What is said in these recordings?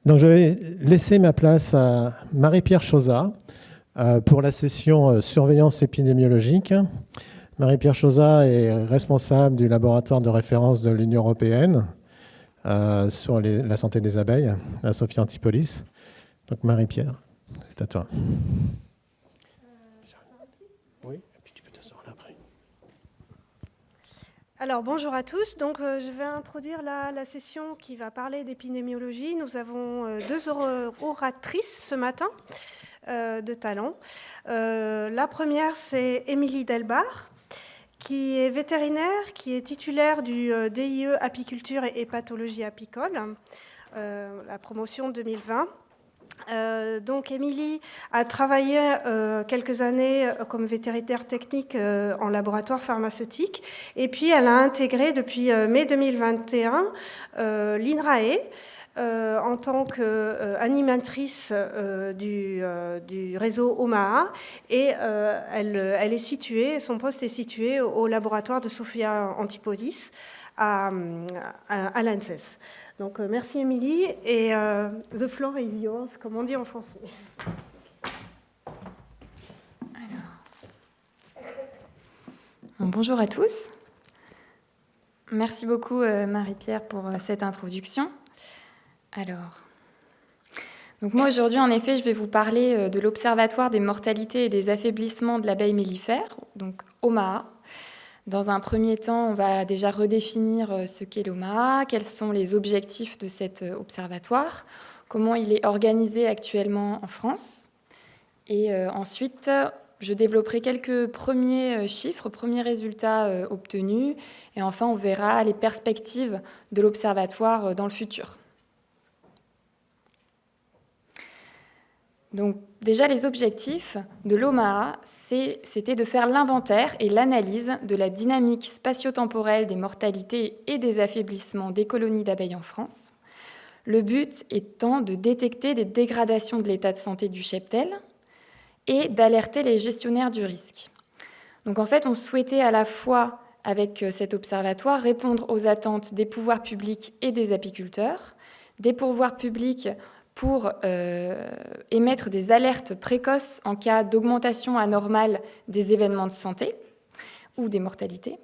Donc, je vais laisser ma place à Marie-Pierre Chauzat pour la session surveillance épidémiologique. Marie-Pierre Chauzat est responsable du laboratoire de référence de l'Union européenne sur la santé des abeilles à Sophia Antipolis. Donc, Marie-Pierre, c'est à toi. Oui, et puis tu peux t'asseoir là après. Alors, bonjour à tous. Donc, je vais introduire la session qui va parler d'épidémiologie. Nous avons deux oratrices ce matin de talent. La première, c'est Émilie Delbar, qui est vétérinaire, qui est titulaire du DIE apiculture et pathologie apicole, la promotion 2020. Donc Émilie a travaillé quelques années comme vétérinaire technique en laboratoire pharmaceutique et puis elle a intégré depuis mai 2021 l'INRAE en tant qu'animatrice du réseau OMAA et elle est située, son poste est situé au laboratoire de Sophia Antipolis à l'ANSES. Donc, merci Émilie, et the floor is yours, comme on dit en français. Bonjour à tous. Merci beaucoup Marie-Pierre pour cette introduction. Donc moi aujourd'hui, en effet, je vais vous parler de l'Observatoire des mortalités et des affaiblissements de l'abeille mellifère, donc OMAA. Dans un premier temps, on va déjà redéfinir ce qu'est l'OMAA, quels sont les objectifs de cet observatoire, comment il est organisé actuellement en France. Et ensuite, je développerai quelques premiers chiffres, premiers résultats obtenus. Et enfin, on verra les perspectives de l'observatoire dans le futur. Donc déjà, les objectifs de l'OMAA, c'était de faire l'inventaire et l'analyse de la dynamique spatio-temporelle des mortalités et des affaiblissements des colonies d'abeilles en France. Le but étant de détecter des dégradations de l'état de santé du cheptel et d'alerter les gestionnaires du risque. Donc en fait, on souhaitait à la fois, avec cet observatoire, répondre aux attentes des pouvoirs publics et des apiculteurs, des pouvoirs publics pour émettre des alertes précoces en cas d'augmentation anormale des événements de santé ou des mortalités,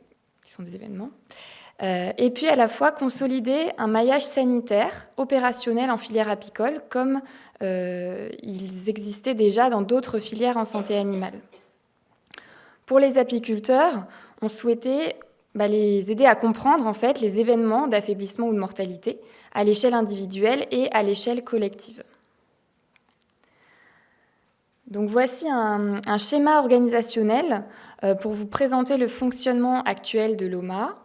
qui sont des événements, et puis à la fois consolider un maillage sanitaire opérationnel en filière apicole, comme ils existaient déjà dans d'autres filières en santé animale. Pour les apiculteurs, on souhaitait les aider à comprendre en fait les événements d'affaiblissement ou de mortalité à l'échelle individuelle et à l'échelle collective. Donc voici un schéma organisationnel pour vous présenter le fonctionnement actuel de l'OMAA.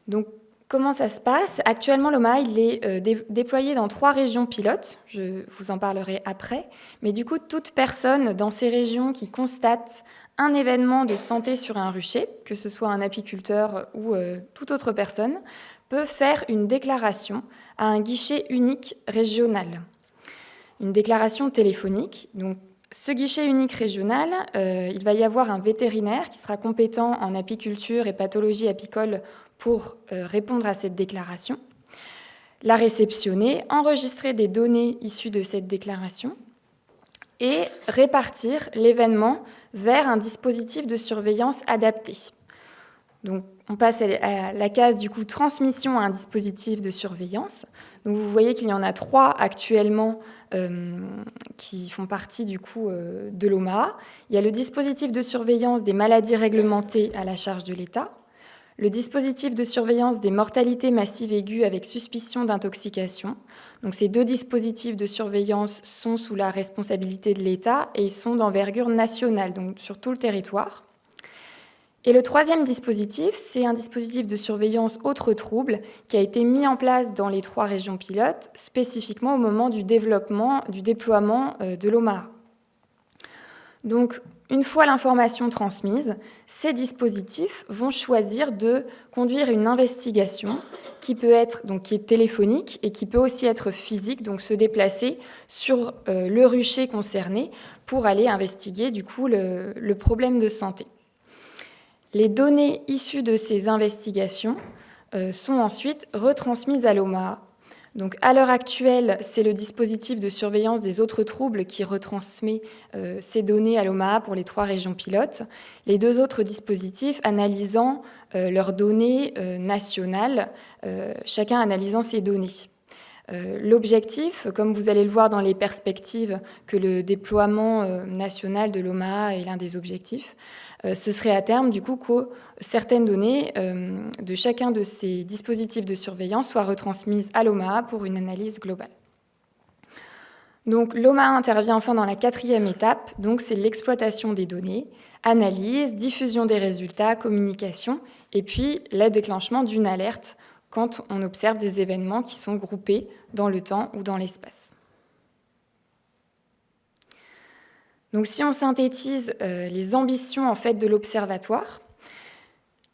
Donc comment ça se passe ? Actuellement, l'OMAA il est déployé dans 3 régions pilotes, je vous en parlerai après, mais du coup, toute personne dans ces régions qui constate un événement de santé sur un rucher, que ce soit un apiculteur ou toute autre personne, peut faire une déclaration à un guichet unique régional. Une déclaration téléphonique. Donc, ce guichet unique régional, il va y avoir un vétérinaire qui sera compétent en apiculture et pathologie apicole pour répondre à cette déclaration, la réceptionner, enregistrer des données issues de cette déclaration et répartir l'événement vers un dispositif de surveillance adapté. Donc, on passe à la case du coup transmission à un dispositif de surveillance. Donc, vous voyez qu'il y en a 3 actuellement qui font partie du coup de l'OMAA. Il y a le dispositif de surveillance des maladies réglementées à la charge de l'État, le dispositif de surveillance des mortalités massives aiguës avec suspicion d'intoxication. Donc, ces 2 dispositifs de surveillance sont sous la responsabilité de l'État et ils sont d'envergure nationale, donc sur tout le territoire. Et le 3e dispositif, c'est un dispositif de surveillance autres troubles qui a été mis en place dans les 3 régions pilotes, spécifiquement au moment du déploiement de l'OMAA. Donc, une fois l'information transmise, ces dispositifs vont choisir de conduire une investigation qui est téléphonique et qui peut aussi être physique, donc se déplacer sur le rucher concerné pour aller investiguer du coup le problème de santé. Les données issues de ces investigations sont ensuite retransmises à l'OMAA. Donc, à l'heure actuelle, c'est le dispositif de surveillance des autres troubles qui retransmet ces données à l'OMAA pour les 3 régions pilotes. Les 2 autres dispositifs analysant leurs données nationales, chacun analysant ses données. L'objectif, comme vous allez le voir dans les perspectives, que le déploiement national de l'OMAA est l'un des objectifs, ce serait à terme du coup que certaines données de chacun de ces dispositifs de surveillance soient retransmises à l'OMAA pour une analyse globale. Donc l'OMAA intervient enfin dans la 4e étape, donc c'est l'exploitation des données, analyse, diffusion des résultats, communication, et puis le déclenchement d'une alerte quand on observe des événements qui sont groupés dans le temps ou dans l'espace. Donc, si on synthétise les ambitions en fait de l'observatoire,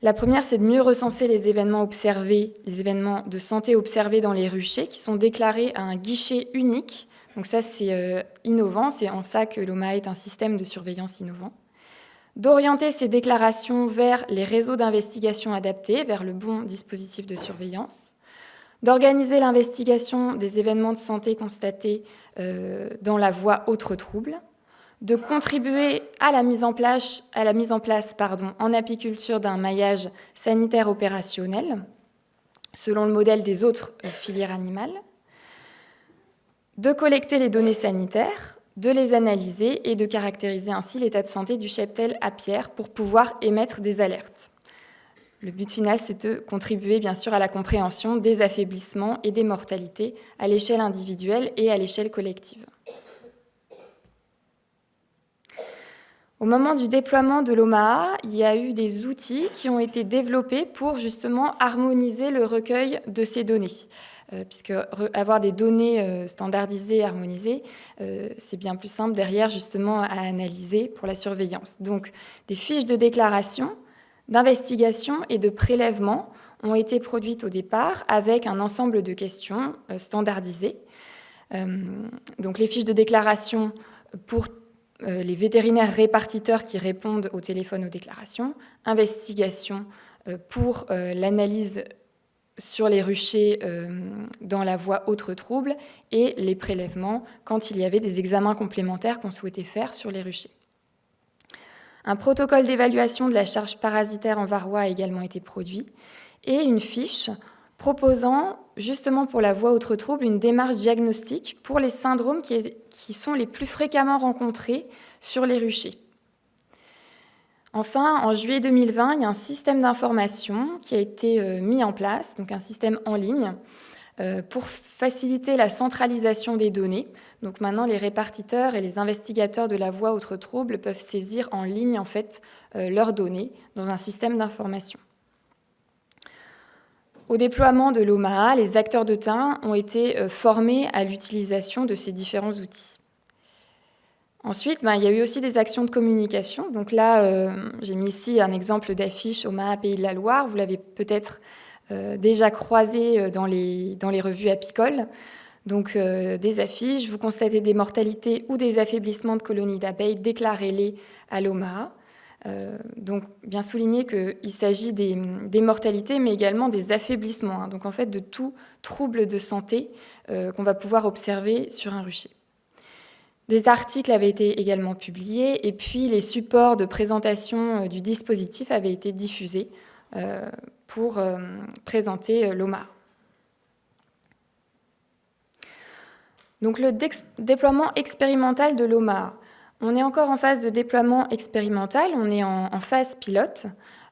la première, c'est de mieux recenser les événements observés, les événements de santé observés dans les ruchers, qui sont déclarés à un guichet unique. Donc ça, c'est innovant, c'est en ça que l'OMAA est un système de surveillance innovant. D'orienter ces déclarations vers les réseaux d'investigation adaptés, vers le bon dispositif de surveillance, d'organiser l'investigation des événements de santé constatés dans la voie autres troubles, de contribuer à la mise en place en apiculture d'un maillage sanitaire opérationnel, selon le modèle des autres filières animales, de collecter les données sanitaires, de les analyser et de caractériser ainsi l'état de santé du cheptel apiaire pour pouvoir émettre des alertes. Le but final, c'est de contribuer bien sûr à la compréhension des affaiblissements et des mortalités à l'échelle individuelle et à l'échelle collective. Au moment du déploiement de l'OMAA, il y a eu des outils qui ont été développés pour justement harmoniser le recueil de ces données. Puisque avoir des données standardisées, harmonisées, c'est bien plus simple derrière justement à analyser pour la surveillance. Donc des fiches de déclaration, d'investigation et de prélèvement ont été produites au départ avec un ensemble de questions standardisées. Donc les fiches de déclaration pour les vétérinaires répartiteurs qui répondent au téléphone aux déclarations, investigation pour l'analyse sur les ruchers dans la voie autres troubles et les prélèvements quand il y avait des examens complémentaires qu'on souhaitait faire sur les ruchers. Un protocole d'évaluation de la charge parasitaire en varroa a également été produit et une fiche proposant justement pour la voie autres troubles une démarche diagnostique pour les syndromes qui sont les plus fréquemment rencontrés sur les ruchers. Enfin, en juillet 2020, il y a un système d'information qui a été mis en place, donc un système en ligne, pour faciliter la centralisation des données. Donc maintenant, les répartiteurs et les investigateurs de la voie autres troubles peuvent saisir en ligne en fait, leurs données dans un système d'information. Au déploiement de l'OMAA, les acteurs de terrain ont été formés à l'utilisation de ces différents outils. Ensuite, il y a eu aussi des actions de communication. Donc là, j'ai mis ici un exemple d'affiche OMAA Pays de la Loire. Vous l'avez peut-être déjà croisé dans les revues apicoles. Donc des affiches, vous constatez des mortalités ou des affaiblissements de colonies d'abeilles, déclarez-les à l'OMAA. Donc bien souligner qu'il s'agit des mortalités, mais également des affaiblissements. Donc en fait de tout trouble de santé qu'on va pouvoir observer sur un rucher. Des articles avaient été également publiés et puis les supports de présentation du dispositif avaient été diffusés pour présenter l'OMAA. Donc le déploiement expérimental de l'OMAA. On est encore en phase de déploiement expérimental, on est en phase pilote.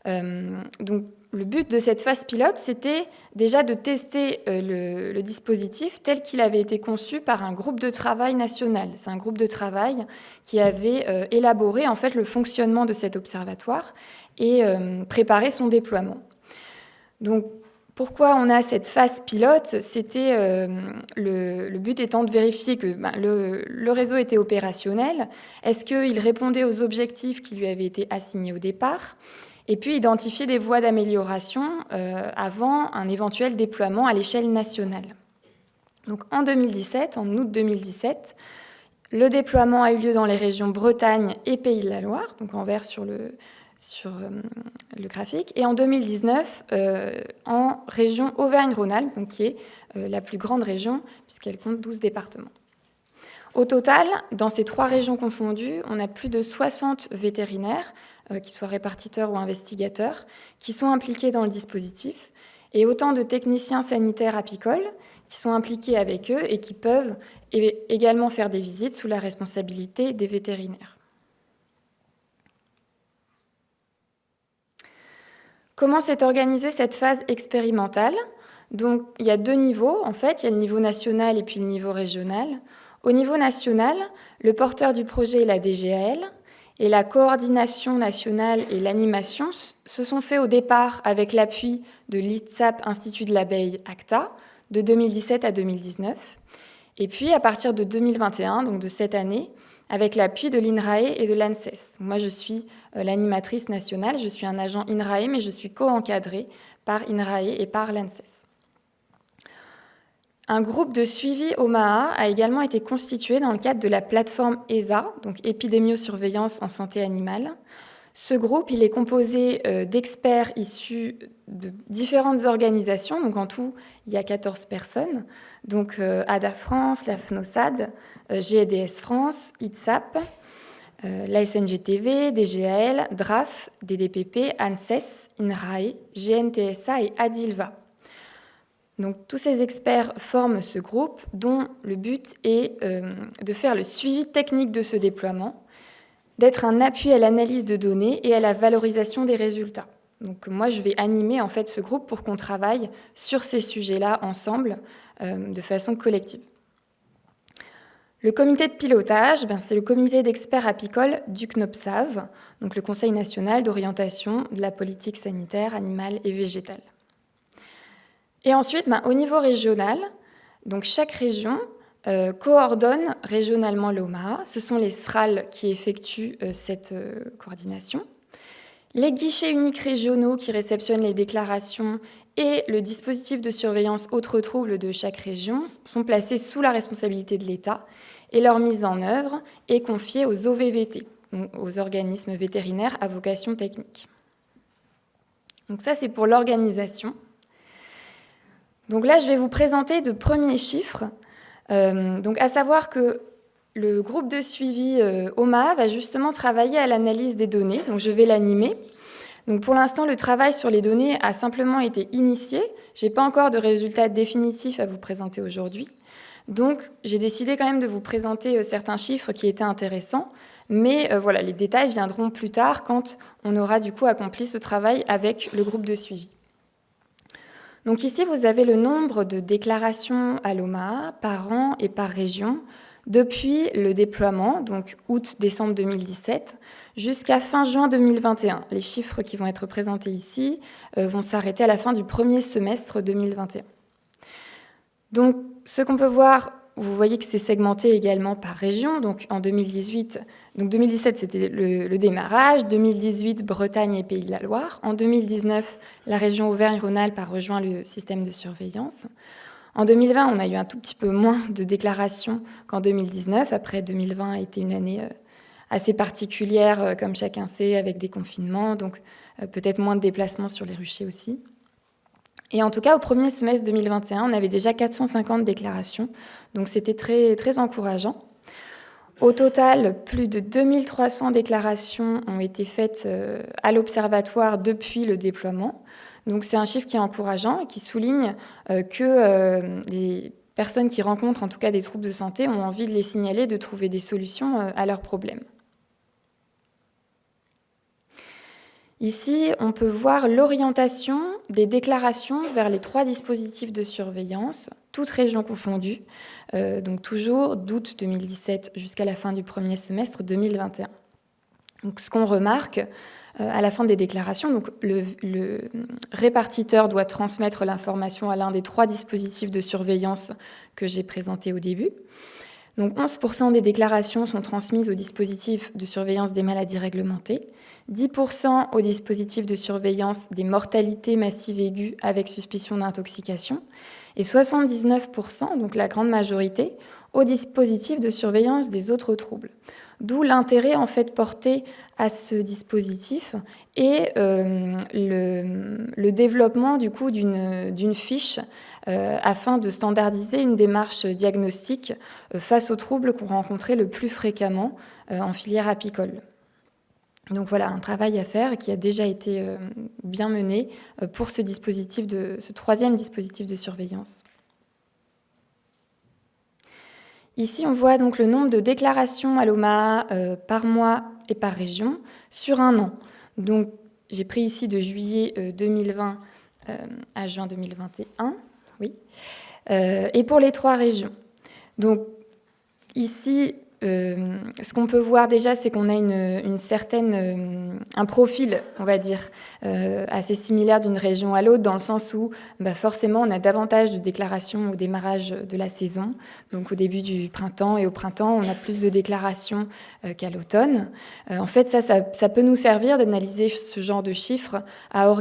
Donc le but de cette phase pilote, c'était déjà de tester le dispositif tel qu'il avait été conçu par un groupe de travail national. C'est un groupe de travail qui avait élaboré en fait le fonctionnement de cet observatoire et préparé son déploiement. Donc pourquoi on a cette phase pilote? C'était le but étant de vérifier que le réseau était opérationnel. Est-ce qu'il répondait aux objectifs qui lui avaient été assignés au départ? Et puis identifier des voies d'amélioration avant un éventuel déploiement à l'échelle nationale. Donc en 2017, en août 2017, le déploiement a eu lieu dans les régions Bretagne et Pays de la Loire, donc en vert sur sur le graphique. Et en 2019, en région Auvergne-Rhône-Alpes, donc qui est la plus grande région, puisqu'elle compte 12 départements. Au total, dans ces 3 régions confondues, on a plus de 60 vétérinaires, qu'ils soient répartiteurs ou investigateurs, qui sont impliqués dans le dispositif, et autant de techniciens sanitaires apicoles qui sont impliqués avec eux et qui peuvent également faire des visites sous la responsabilité des vétérinaires. Comment s'est organisée cette phase expérimentale ? Donc, il y a 2 niveaux, en fait. Il y a le niveau national et puis le niveau régional. Au niveau national, le porteur du projet est la DGAL, et la coordination nationale et l'animation se sont faits au départ avec l'appui de l'ITSAP Institut de l'abeille ACTA, de 2017 à 2019, et puis à partir de 2021, donc de cette année, avec l'appui de l'INRAE et de l'ANSES. Moi, je suis l'animatrice nationale, je suis un agent INRAE, mais je suis co-encadrée par INRAE et par l'ANSES. Un groupe de suivi OMAA a également été constitué dans le cadre de la plateforme ESA, donc épidémiosurveillance en santé animale. Ce groupe, il est composé d'experts issus de différentes organisations, donc en tout, il y a 14 personnes, donc ADA France, la FNOSAD, GEDS France, ITSAP, la SNGTV, DGAL, DRAF, DDPP, ANSES, INRAE, GNTSA et ADILVA. Donc, tous ces experts forment ce groupe dont le but est de faire le suivi technique de ce déploiement, d'être un appui à l'analyse de données et à la valorisation des résultats. Donc, moi, je vais animer en fait ce groupe pour qu'on travaille sur ces sujets-là ensemble de façon collective. Le comité de pilotage, c'est le comité d'experts apicoles du CNOPSAV, donc le Conseil national d'orientation de la politique sanitaire animale et végétale. Et ensuite, au niveau régional, donc chaque région coordonne régionalement l'OMAA. Ce sont les SRAL qui effectuent cette coordination. Les guichets uniques régionaux qui réceptionnent les déclarations et le dispositif de surveillance autres troubles de chaque région sont placés sous la responsabilité de l'État et leur mise en œuvre est confiée aux OVVT, donc aux organismes vétérinaires à vocation technique. Donc ça, c'est pour l'organisation. Donc là, je vais vous présenter de premiers chiffres, donc à savoir que le groupe de suivi OMAA va justement travailler à l'analyse des données, donc je vais l'animer. Donc pour l'instant, le travail sur les données a simplement été initié. Je n'ai pas encore de résultats définitifs à vous présenter aujourd'hui. Donc j'ai décidé quand même de vous présenter certains chiffres qui étaient intéressants, mais voilà, les détails viendront plus tard quand on aura du coup accompli ce travail avec le groupe de suivi. Donc ici, vous avez le nombre de déclarations à l'OMAA par an et par région depuis le déploiement, donc août-décembre 2017, jusqu'à fin juin 2021. Les chiffres qui vont être présentés ici vont s'arrêter à la fin du premier semestre 2021. Donc, ce qu'on peut voir, vous voyez que c'est segmenté également par région. Donc, en 2018, donc 2017, c'était le démarrage. 2018, Bretagne et Pays de la Loire. En 2019, la région Auvergne-Rhône-Alpes a rejoint le système de surveillance. En 2020, on a eu un tout petit peu moins de déclarations qu'en 2019. Après, 2020 a été une année assez particulière, comme chacun sait, avec des confinements, donc peut-être moins de déplacements sur les ruchers aussi. Et en tout cas, au premier semestre 2021, on avait déjà 450 déclarations, donc c'était très, très encourageant. Au total, plus de 2300 déclarations ont été faites à l'Observatoire depuis le déploiement. Donc c'est un chiffre qui est encourageant et qui souligne que les personnes qui rencontrent en tout cas des troubles de santé ont envie de les signaler, de trouver des solutions à leurs problèmes. Ici, on peut voir l'orientation des déclarations vers les 3 dispositifs de surveillance, toutes régions confondues, donc toujours d'août 2017 jusqu'à la fin du premier semestre 2021. Donc, ce qu'on remarque à la fin des déclarations, donc le répartiteur doit transmettre l'information à l'un des 3 dispositifs de surveillance que j'ai présentés au début. Donc 11% des déclarations sont transmises au dispositif de surveillance des maladies réglementées, 10% au dispositif de surveillance des mortalités massives aiguës avec suspicion d'intoxication, et 79%, donc la grande majorité, au dispositif de surveillance des autres troubles. D'où l'intérêt en fait porté à ce dispositif et le développement du coup d'une fiche afin de standardiser une démarche diagnostique face aux troubles qu'on rencontrait le plus fréquemment en filière apicole. Donc voilà, un travail à faire qui a déjà été bien mené pour ce troisième dispositif de surveillance. Ici, on voit donc le nombre de déclarations à l'OMA par mois et par région sur un an. Donc, j'ai pris ici de juillet 2020 à juin 2021, oui, et pour les 3 régions. Donc, ici, ce qu'on peut voir déjà, c'est qu'on a un profil, on va dire, assez similaire d'une région à l'autre, dans le sens où forcément on a davantage de déclarations au démarrage de la saison. Donc au début du printemps et au printemps, on a plus de déclarations qu'à l'automne. En fait, ça peut nous servir d'analyser ce genre de chiffres, à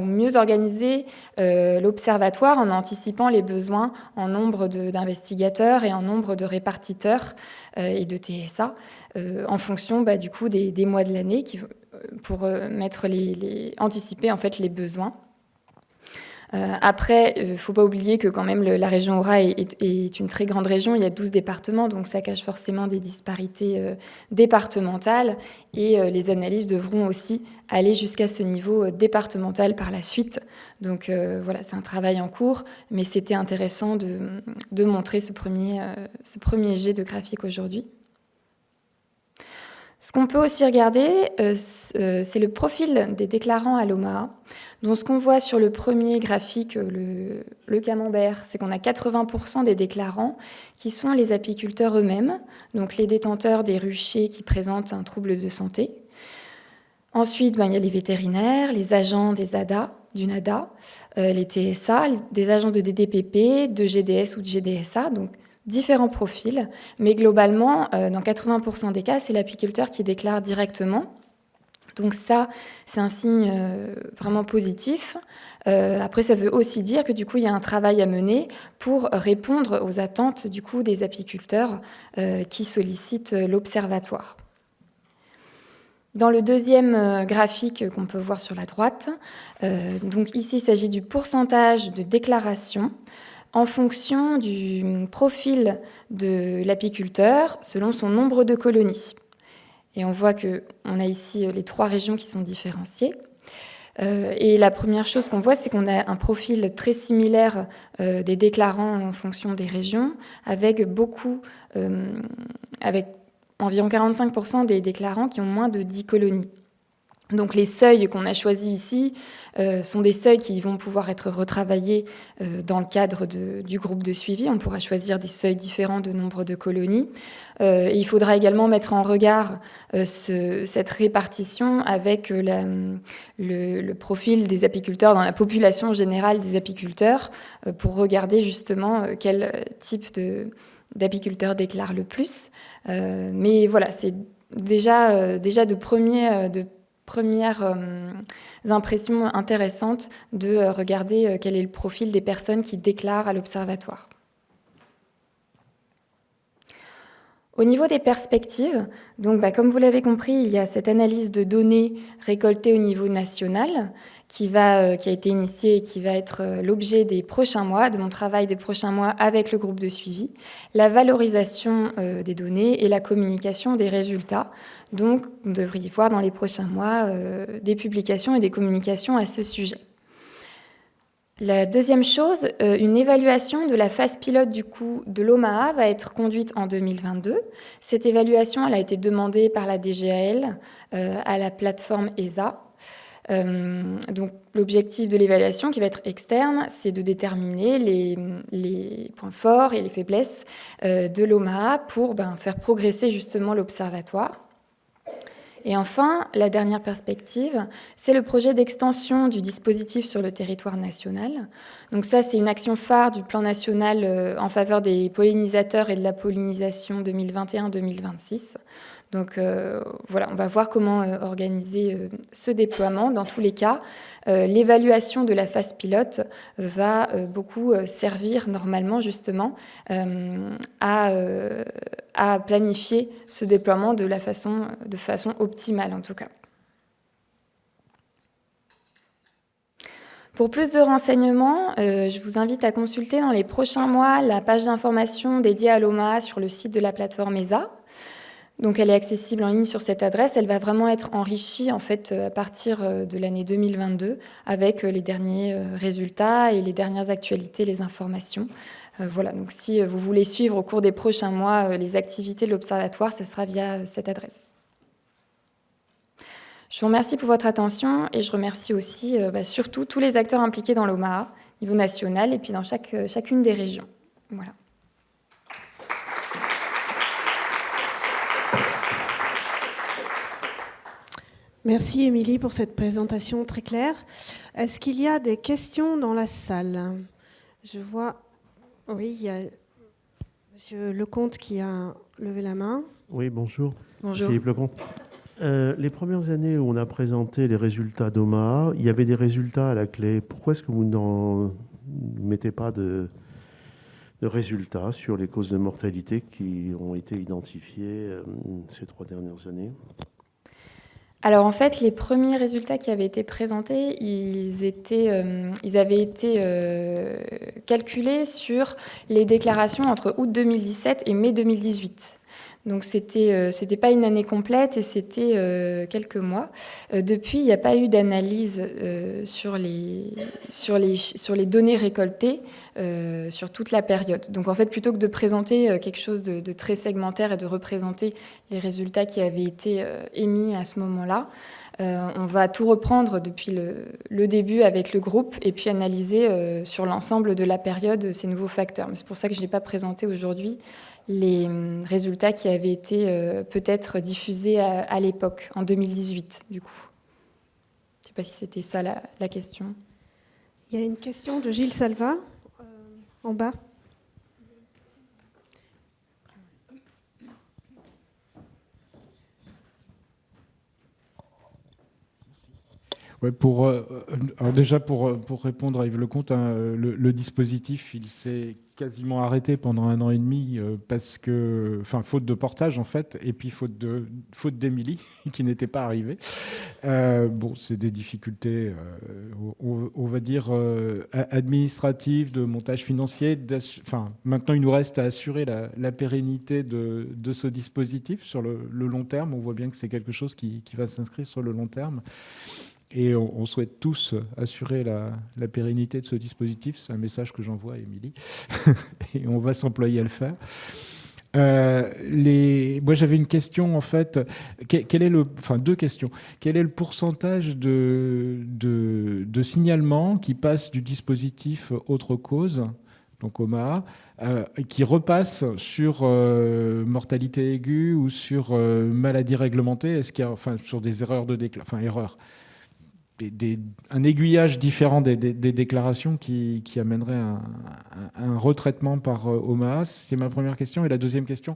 mieux organiser l'observatoire en anticipant les besoins en nombre d'investigateurs et en nombre de répartiteurs et de TSA en fonction du coup des mois de l'année pour anticiper en fait les besoins. Après, il ne faut pas oublier que quand même la région Aura est une très grande région, il y a 12 départements, donc ça cache forcément des disparités départementales et les analyses devront aussi aller jusqu'à ce niveau départemental par la suite. Donc voilà, c'est un travail en cours, mais c'était intéressant de montrer ce premier jet de graphique aujourd'hui. Ce qu'on peut aussi regarder, c'est le profil des déclarants à l'OMA. Donc ce qu'on voit sur le premier graphique, le camembert, c'est qu'on a 80% des déclarants qui sont les apiculteurs eux-mêmes, donc les détenteurs des ruchers qui présentent un trouble de santé. Ensuite, il y a les vétérinaires, les agents des ADA, du NADA, les TSA, des agents de DDPP, de GDS ou de GDSA, donc différents profils, mais globalement, dans 80% des cas, c'est l'apiculteur qui déclare directement. Donc ça, c'est un signe vraiment positif. Après, ça veut aussi dire que du coup, il y a un travail à mener pour répondre aux attentes du coup des apiculteurs qui sollicitent l'observatoire. Dans le deuxième graphique qu'on peut voir sur la droite, donc ici, il s'agit du pourcentage de déclarations en fonction du profil de l'apiculteur selon son nombre de colonies. Et on voit qu'on a ici les 3 régions qui sont différenciées. Et la première chose qu'on voit, c'est qu'on a un profil très similaire des déclarants en fonction des régions, avec environ 45% des déclarants qui ont moins de 10 colonies. Donc les seuils qu'on a choisis ici sont des seuils qui vont pouvoir être retravaillés dans le cadre du groupe de suivi. On pourra choisir des seuils différents de nombre de colonies. Et il faudra également mettre en regard cette répartition avec le profil des apiculteurs dans la population générale des apiculteurs pour regarder justement quel type d'apiculteurs déclare le plus. Mais voilà, c'est déjà de premières impressions intéressantes de regarder quel est le profil des personnes qui déclarent à l'observatoire. Au niveau des perspectives, donc, comme vous l'avez compris, il y a cette analyse de données récoltées au niveau national qui a été initiée et qui va être l'objet des prochains mois, de mon travail des prochains mois avec le groupe de suivi, la valorisation des données et la communication des résultats. Donc, vous devriez voir dans les prochains mois des publications et des communications à ce sujet. La deuxième chose, une évaluation de la phase pilote du coût de l'OMAA va être conduite en 2022. Cette évaluation, elle a été demandée par la DGAL à la plateforme ESA. Donc, l'objectif de l'évaluation, qui va être externe, c'est de déterminer les points forts et les faiblesses de l'OMAA pour faire progresser justement l'observatoire. Et enfin, la dernière perspective, c'est le projet d'extension du dispositif sur le territoire national. Donc ça, c'est une action phare du plan national en faveur des pollinisateurs et de la pollinisation 2021-2026. Donc voilà, on va voir comment organiser ce déploiement. Dans tous les cas, l'évaluation de la phase pilote va beaucoup servir normalement justement à à planifier ce déploiement de façon optimale en tout cas. Pour plus de renseignements, je vous invite à consulter dans les prochains mois la page d'information dédiée à l'OMA sur le site de la plateforme ESA. Donc elle est accessible en ligne sur cette adresse. Elle va vraiment être enrichie en fait à partir de l'année 2022 avec les derniers résultats et les dernières actualités, les informations. Voilà, donc si vous voulez suivre au cours des prochains mois les activités de l'Observatoire, ce sera via cette adresse. Je vous remercie pour votre attention et je remercie aussi surtout tous les acteurs impliqués dans l'OMA, au niveau national et puis dans chacune des régions. Voilà. Merci Émilie pour cette présentation très claire. Est-ce qu'il y a des questions dans la salle? Je vois, oui, il y a Monsieur Lecomte qui a levé la main. Oui, bonjour. Bonjour. Philippe Lecomte. Les premières années où on a présenté les résultats d'OMA, il y avait des résultats à la clé. Pourquoi est-ce que vous n'en mettez pas de résultats sur les causes de mortalité qui ont été identifiées ces 3 dernières années? Alors en fait, les premiers résultats qui avaient été présentés, ils avaient été calculés sur les déclarations entre août 2017 et mai 2018. Donc c'était pas une année complète et c'était quelques mois. Depuis, il n'y a pas eu d'analyse sur les données récoltées sur toute la période. Donc en fait, plutôt que de présenter quelque chose de très segmentaire et de représenter les résultats qui avaient été émis à ce moment-là, on va tout reprendre depuis le début avec le groupe et puis analyser sur l'ensemble de la période ces nouveaux facteurs. Mais c'est pour ça que je n'ai pas présenté aujourd'hui les résultats qui avaient été peut-être diffusés à l'époque, en 2018, du coup. Je ne sais pas si c'était ça la question. Il y a une question de Gilles Salva, en bas. Ouais, alors déjà pour répondre à Yves Lecomte, hein, le dispositif, il s'est quasiment arrêté pendant 1 an et demi parce que, faute de portage en fait, et puis faute d'Émilie qui n'était pas arrivée. C'est des difficultés, on va dire administratives, de montage financier. Maintenant, il nous reste à assurer la pérennité de ce dispositif sur le long terme. On voit bien que c'est quelque chose qui va s'inscrire sur le long terme. Et on souhaite tous assurer la pérennité de ce dispositif. C'est un message que j'envoie à Émilie. Et on va s'employer à le faire. Moi, j'avais une question, en fait. Deux questions. Quel est le pourcentage de signalements qui passent du dispositif autre cause, donc OMA, qui repasse sur mortalité aiguë ou sur maladie réglementée? Est-ce qu'il y a, sur des erreurs de erreurs, un aiguillage différent des déclarations qui amènerait un retraitement par OMA? C'est ma première question. Et la deuxième question,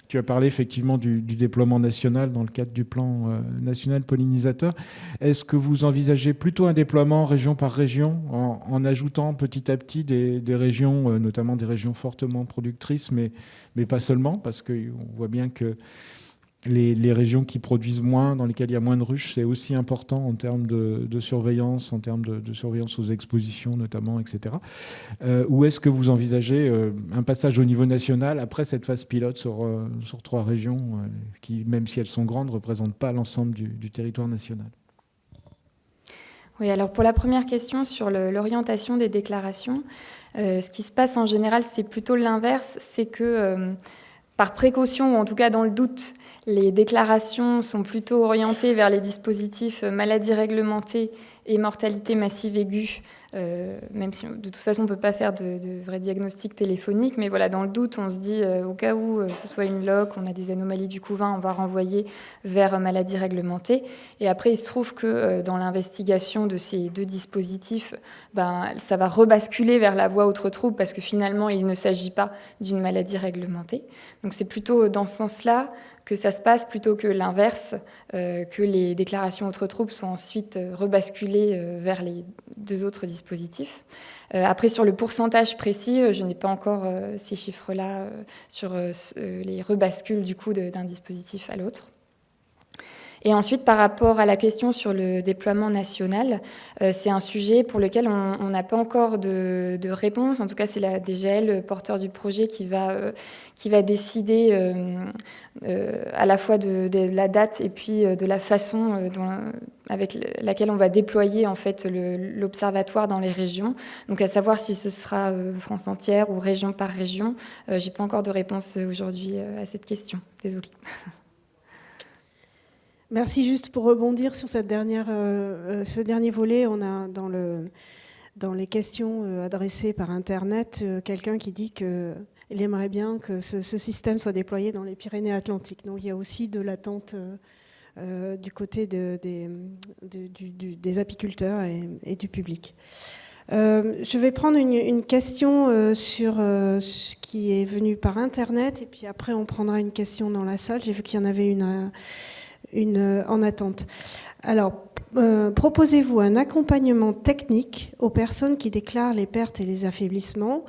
tu as parlé effectivement du déploiement national dans le cadre du plan national pollinisateur. Est-ce que vous envisagez plutôt un déploiement région par région en ajoutant petit à petit des régions, notamment des régions fortement productrices, mais pas seulement, parce qu'on voit bien que les régions qui produisent moins, dans lesquelles il y a moins de ruches, c'est aussi important en termes de surveillance, en termes de surveillance aux expositions notamment, etc. Ou est-ce que vous envisagez un passage au niveau national après cette phase pilote sur 3 régions qui, même si elles sont grandes, ne représentent pas l'ensemble du territoire national? Oui, alors pour la première question sur l'orientation des déclarations, ce qui se passe en général, c'est plutôt l'inverse, c'est que par précaution, ou en tout cas dans le doute, les déclarations sont plutôt orientées vers les dispositifs maladies réglementées et mortalité massive aiguë, même si de toute façon on ne peut pas faire de vrais diagnostics téléphoniques, mais voilà, dans le doute, on se dit au cas où ce soit une loque, on a des anomalies du couvain, on va renvoyer vers maladie réglementée. Et après, il se trouve que dans l'investigation de ces 2 dispositifs, ça va rebasculer vers la voie autre trouble parce que finalement, il ne s'agit pas d'une maladie réglementée. Donc c'est plutôt dans ce sens-là que ça se passe plutôt que l'inverse, que les déclarations autres troubles sont ensuite rebasculées vers les 2 autres dispositifs. Après, sur le pourcentage précis, je n'ai pas encore ces chiffres-là sur les rebascules du coup d'un dispositif à l'autre. Et ensuite, par rapport à la question sur le déploiement national, c'est un sujet pour lequel on n'a pas encore de réponse. En tout cas, c'est la DGL, le porteur du projet, qui va décider à la fois de la date et puis de la façon avec laquelle on va déployer en fait l'observatoire dans les régions. Donc, à savoir si ce sera France entière ou région par région. J'ai pas encore de réponse aujourd'hui à cette question. Désolée. Merci. Juste pour rebondir sur ce dernier volet, on a dans les questions adressées par Internet quelqu'un qui dit qu'il aimerait bien que ce système soit déployé dans les Pyrénées-Atlantiques. Donc il y a aussi de l'attente du côté des apiculteurs et du public. Je vais prendre une question sur ce qui est venu par Internet et puis après on prendra une question dans la salle. J'ai vu qu'il y en avait une en attente. Alors, proposez-vous un accompagnement technique aux personnes qui déclarent les pertes et les affaiblissements?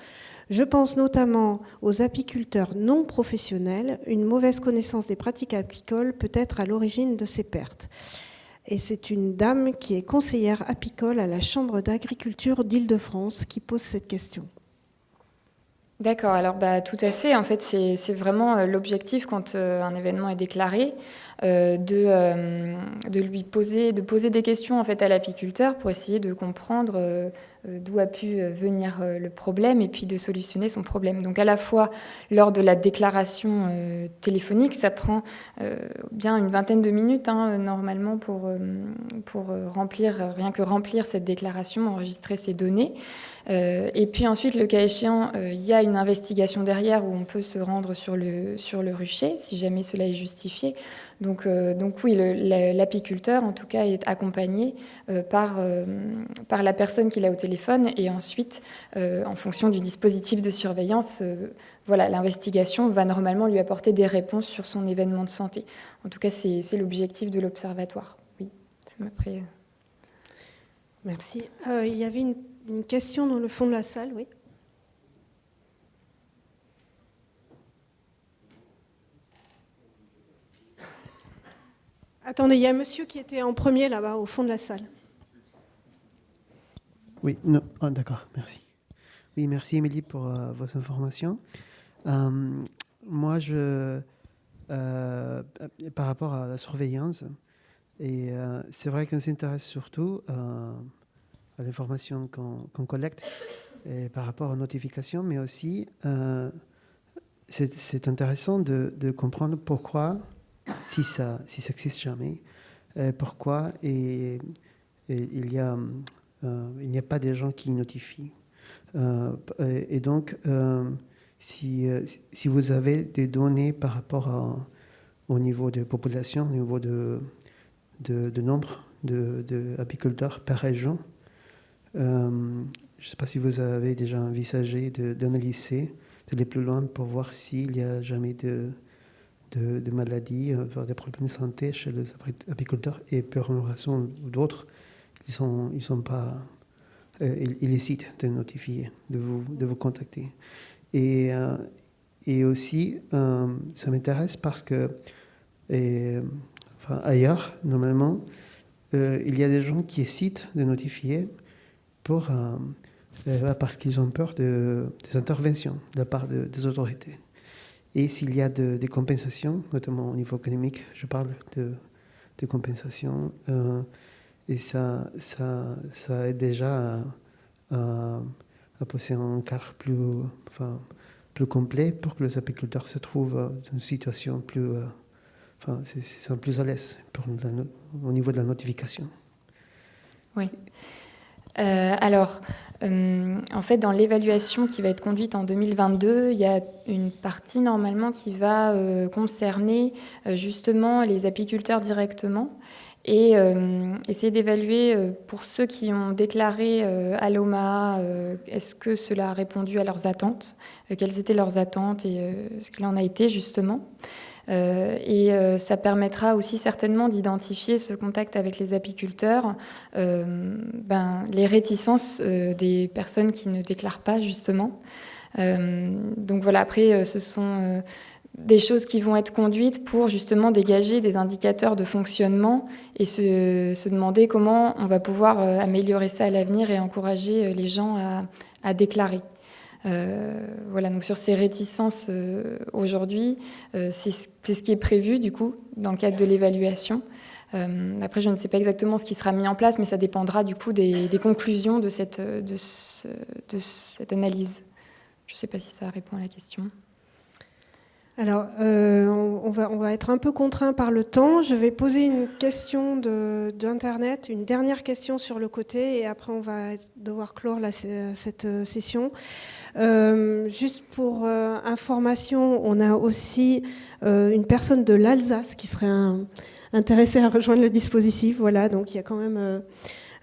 Je pense notamment aux apiculteurs non professionnels. Une mauvaise connaissance des pratiques apicoles peut être à l'origine de ces pertes. Et c'est une dame qui est conseillère apicole à la Chambre d'agriculture d'Île-de-France qui pose cette question. D'accord, alors tout à fait. En fait, c'est vraiment l'objectif quand un événement est déclaré, de lui poser des questions en fait à l'apiculteur pour essayer de comprendre d'où a pu venir le problème et puis de solutionner son problème. Donc à la fois lors de la déclaration téléphonique, ça prend bien une vingtaine de minutes normalement pour remplir cette déclaration, enregistrer ces données. Et puis ensuite, le cas échéant, il y a une investigation derrière où on peut se rendre sur le rucher, si jamais cela est justifié. Donc oui, l'apiculteur, en tout cas, est accompagné par la personne qu'il a au téléphone. Et ensuite, en fonction du dispositif de surveillance, l'investigation va normalement lui apporter des réponses sur son événement de santé. En tout cas, c'est l'objectif de l'observatoire. Oui. Après, Merci. Il y avait une question dans le fond de la salle, oui. Attendez, il y a un monsieur qui était en premier là-bas, au fond de la salle. Oui, non, d'accord, merci. Oui, merci Émilie pour vos informations. Moi, par rapport à la surveillance, et c'est vrai qu'on s'intéresse surtout à l'information qu'on collecte et par rapport aux notifications, mais aussi c'est intéressant de comprendre pourquoi, si ça n'existe jamais, pourquoi il n'y a pas des gens qui notifient. Et donc, si vous avez des données par rapport au niveau de population, au niveau de nombre d'apiculteurs par région, je ne sais pas si vous avez déjà envisagé d'analyser, d'aller plus loin pour voir s'il n'y a jamais de maladies, des problèmes de santé chez les apiculteurs, et pour une raison ou d'autre, ils sont pas, ils hésitent de notifier, de vous contacter. Et aussi, ça m'intéresse parce que ailleurs, normalement, il y a des gens qui hésitent de notifier parce qu'ils ont peur des interventions de la part des autorités. Et s'il y a des compensations, notamment au niveau économique, je parle de compensations, et ça aide déjà à poser un cadre plus complet pour que les apiculteurs se trouvent dans une situation plus à l'aise au niveau de la notification. Oui. Alors, en fait, dans l'évaluation qui va être conduite en 2022, il y a une partie normalement qui va concerner justement les apiculteurs directement et essayer d'évaluer pour ceux qui ont déclaré à l'OMA, est-ce que cela a répondu à leurs attentes, quelles étaient leurs attentes et ce qu'il en a été justement. Ça permettra aussi certainement d'identifier ce contact avec les apiculteurs, les réticences des personnes qui ne déclarent pas, justement. Donc voilà, après, ce sont des choses qui vont être conduites pour justement dégager des indicateurs de fonctionnement et se demander comment on va pouvoir améliorer ça à l'avenir et encourager les gens à déclarer. Voilà, donc sur ces réticences aujourd'hui, c'est ce qui est prévu du coup dans le cadre de l'évaluation. Après, je ne sais pas exactement ce qui sera mis en place, mais ça dépendra du coup des conclusions de cette analyse. Je ne sais pas si ça répond à la question. Alors, on va être un peu contraint par le temps. Je vais poser une question d'Internet, une dernière question sur le côté, et après on va devoir clore cette session. Juste pour information, on a aussi une personne de l'Alsace qui serait intéressée à rejoindre le dispositif. Voilà, donc il y a quand même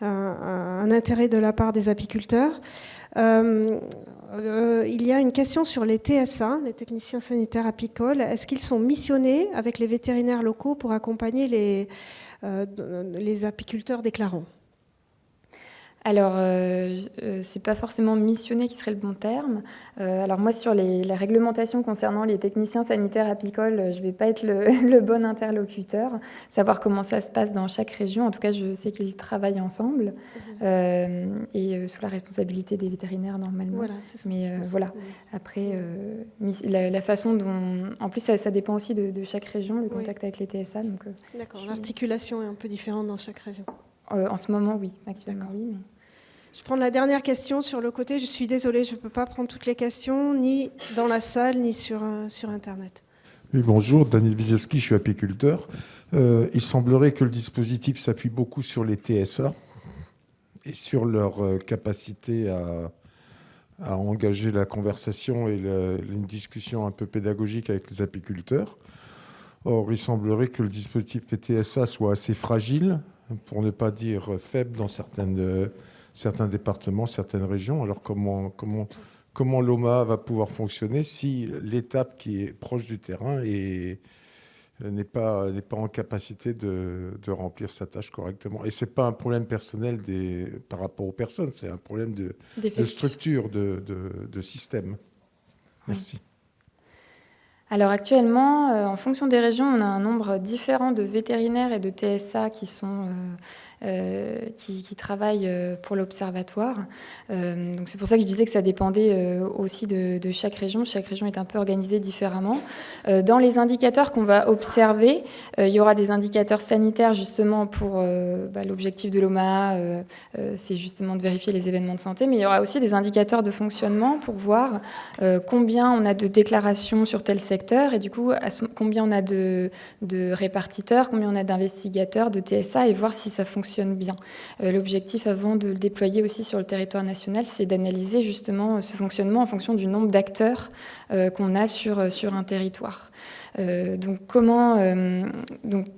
un intérêt de la part des apiculteurs. Il y a une question sur les TSA, les techniciens sanitaires apicoles. Est-ce qu'ils sont missionnés avec les vétérinaires locaux pour accompagner les apiculteurs déclarants ? Alors, c'est pas forcément missionné qui serait le bon terme. Alors moi, sur la réglementation concernant les techniciens sanitaires apicoles, je vais pas être le bon interlocuteur, savoir comment ça se passe dans chaque région. En tout cas, je sais qu'ils travaillent ensemble et sous la responsabilité des vétérinaires normalement. Voilà, c'est ça. Mais voilà. Après, la façon dont, en plus, ça dépend aussi de chaque région, le contact avec les TSA. Donc, d'accord. L'articulation est un peu différente dans chaque région. En ce moment, oui. Actuellement, oui. Mais... Je prends la dernière question sur le côté. Je suis désolée, je ne peux pas prendre toutes les questions, ni dans la salle, ni sur Internet. Oui, bonjour, Daniel Wieselski, je suis apiculteur. Il semblerait que le dispositif s'appuie beaucoup sur les TSA et sur leur capacité à engager la conversation et une discussion un peu pédagogique avec les apiculteurs. Or, il semblerait que le dispositif TSA soit assez fragile, pour ne pas dire faible dans certains départements, certaines régions. Alors comment l'OMA va pouvoir fonctionner si l'étape qui est proche du terrain n'est pas en capacité de remplir sa tâche correctement? Et ce n'est pas un problème personnel par rapport aux personnes, c'est un problème de structure, de système. Merci. Alors actuellement, en fonction des régions, on a un nombre différent de vétérinaires et de TSA qui travaillent pour l'observatoire. Donc c'est pour ça que je disais que ça dépendait aussi de chaque région. Chaque région est un peu organisée différemment. Dans les indicateurs qu'on va observer, il y aura des indicateurs sanitaires justement pour l'objectif de l'OMA, c'est justement de vérifier les événements de santé, mais il y aura aussi des indicateurs de fonctionnement pour voir combien on a de déclarations sur tel secteur et du coup combien on a de répartiteurs, combien on a d'investigateurs, de TSA et voir si ça fonctionne bien. L'objectif avant de le déployer aussi sur le territoire national, c'est d'analyser justement ce fonctionnement en fonction du nombre d'acteurs qu'on a sur un territoire. Donc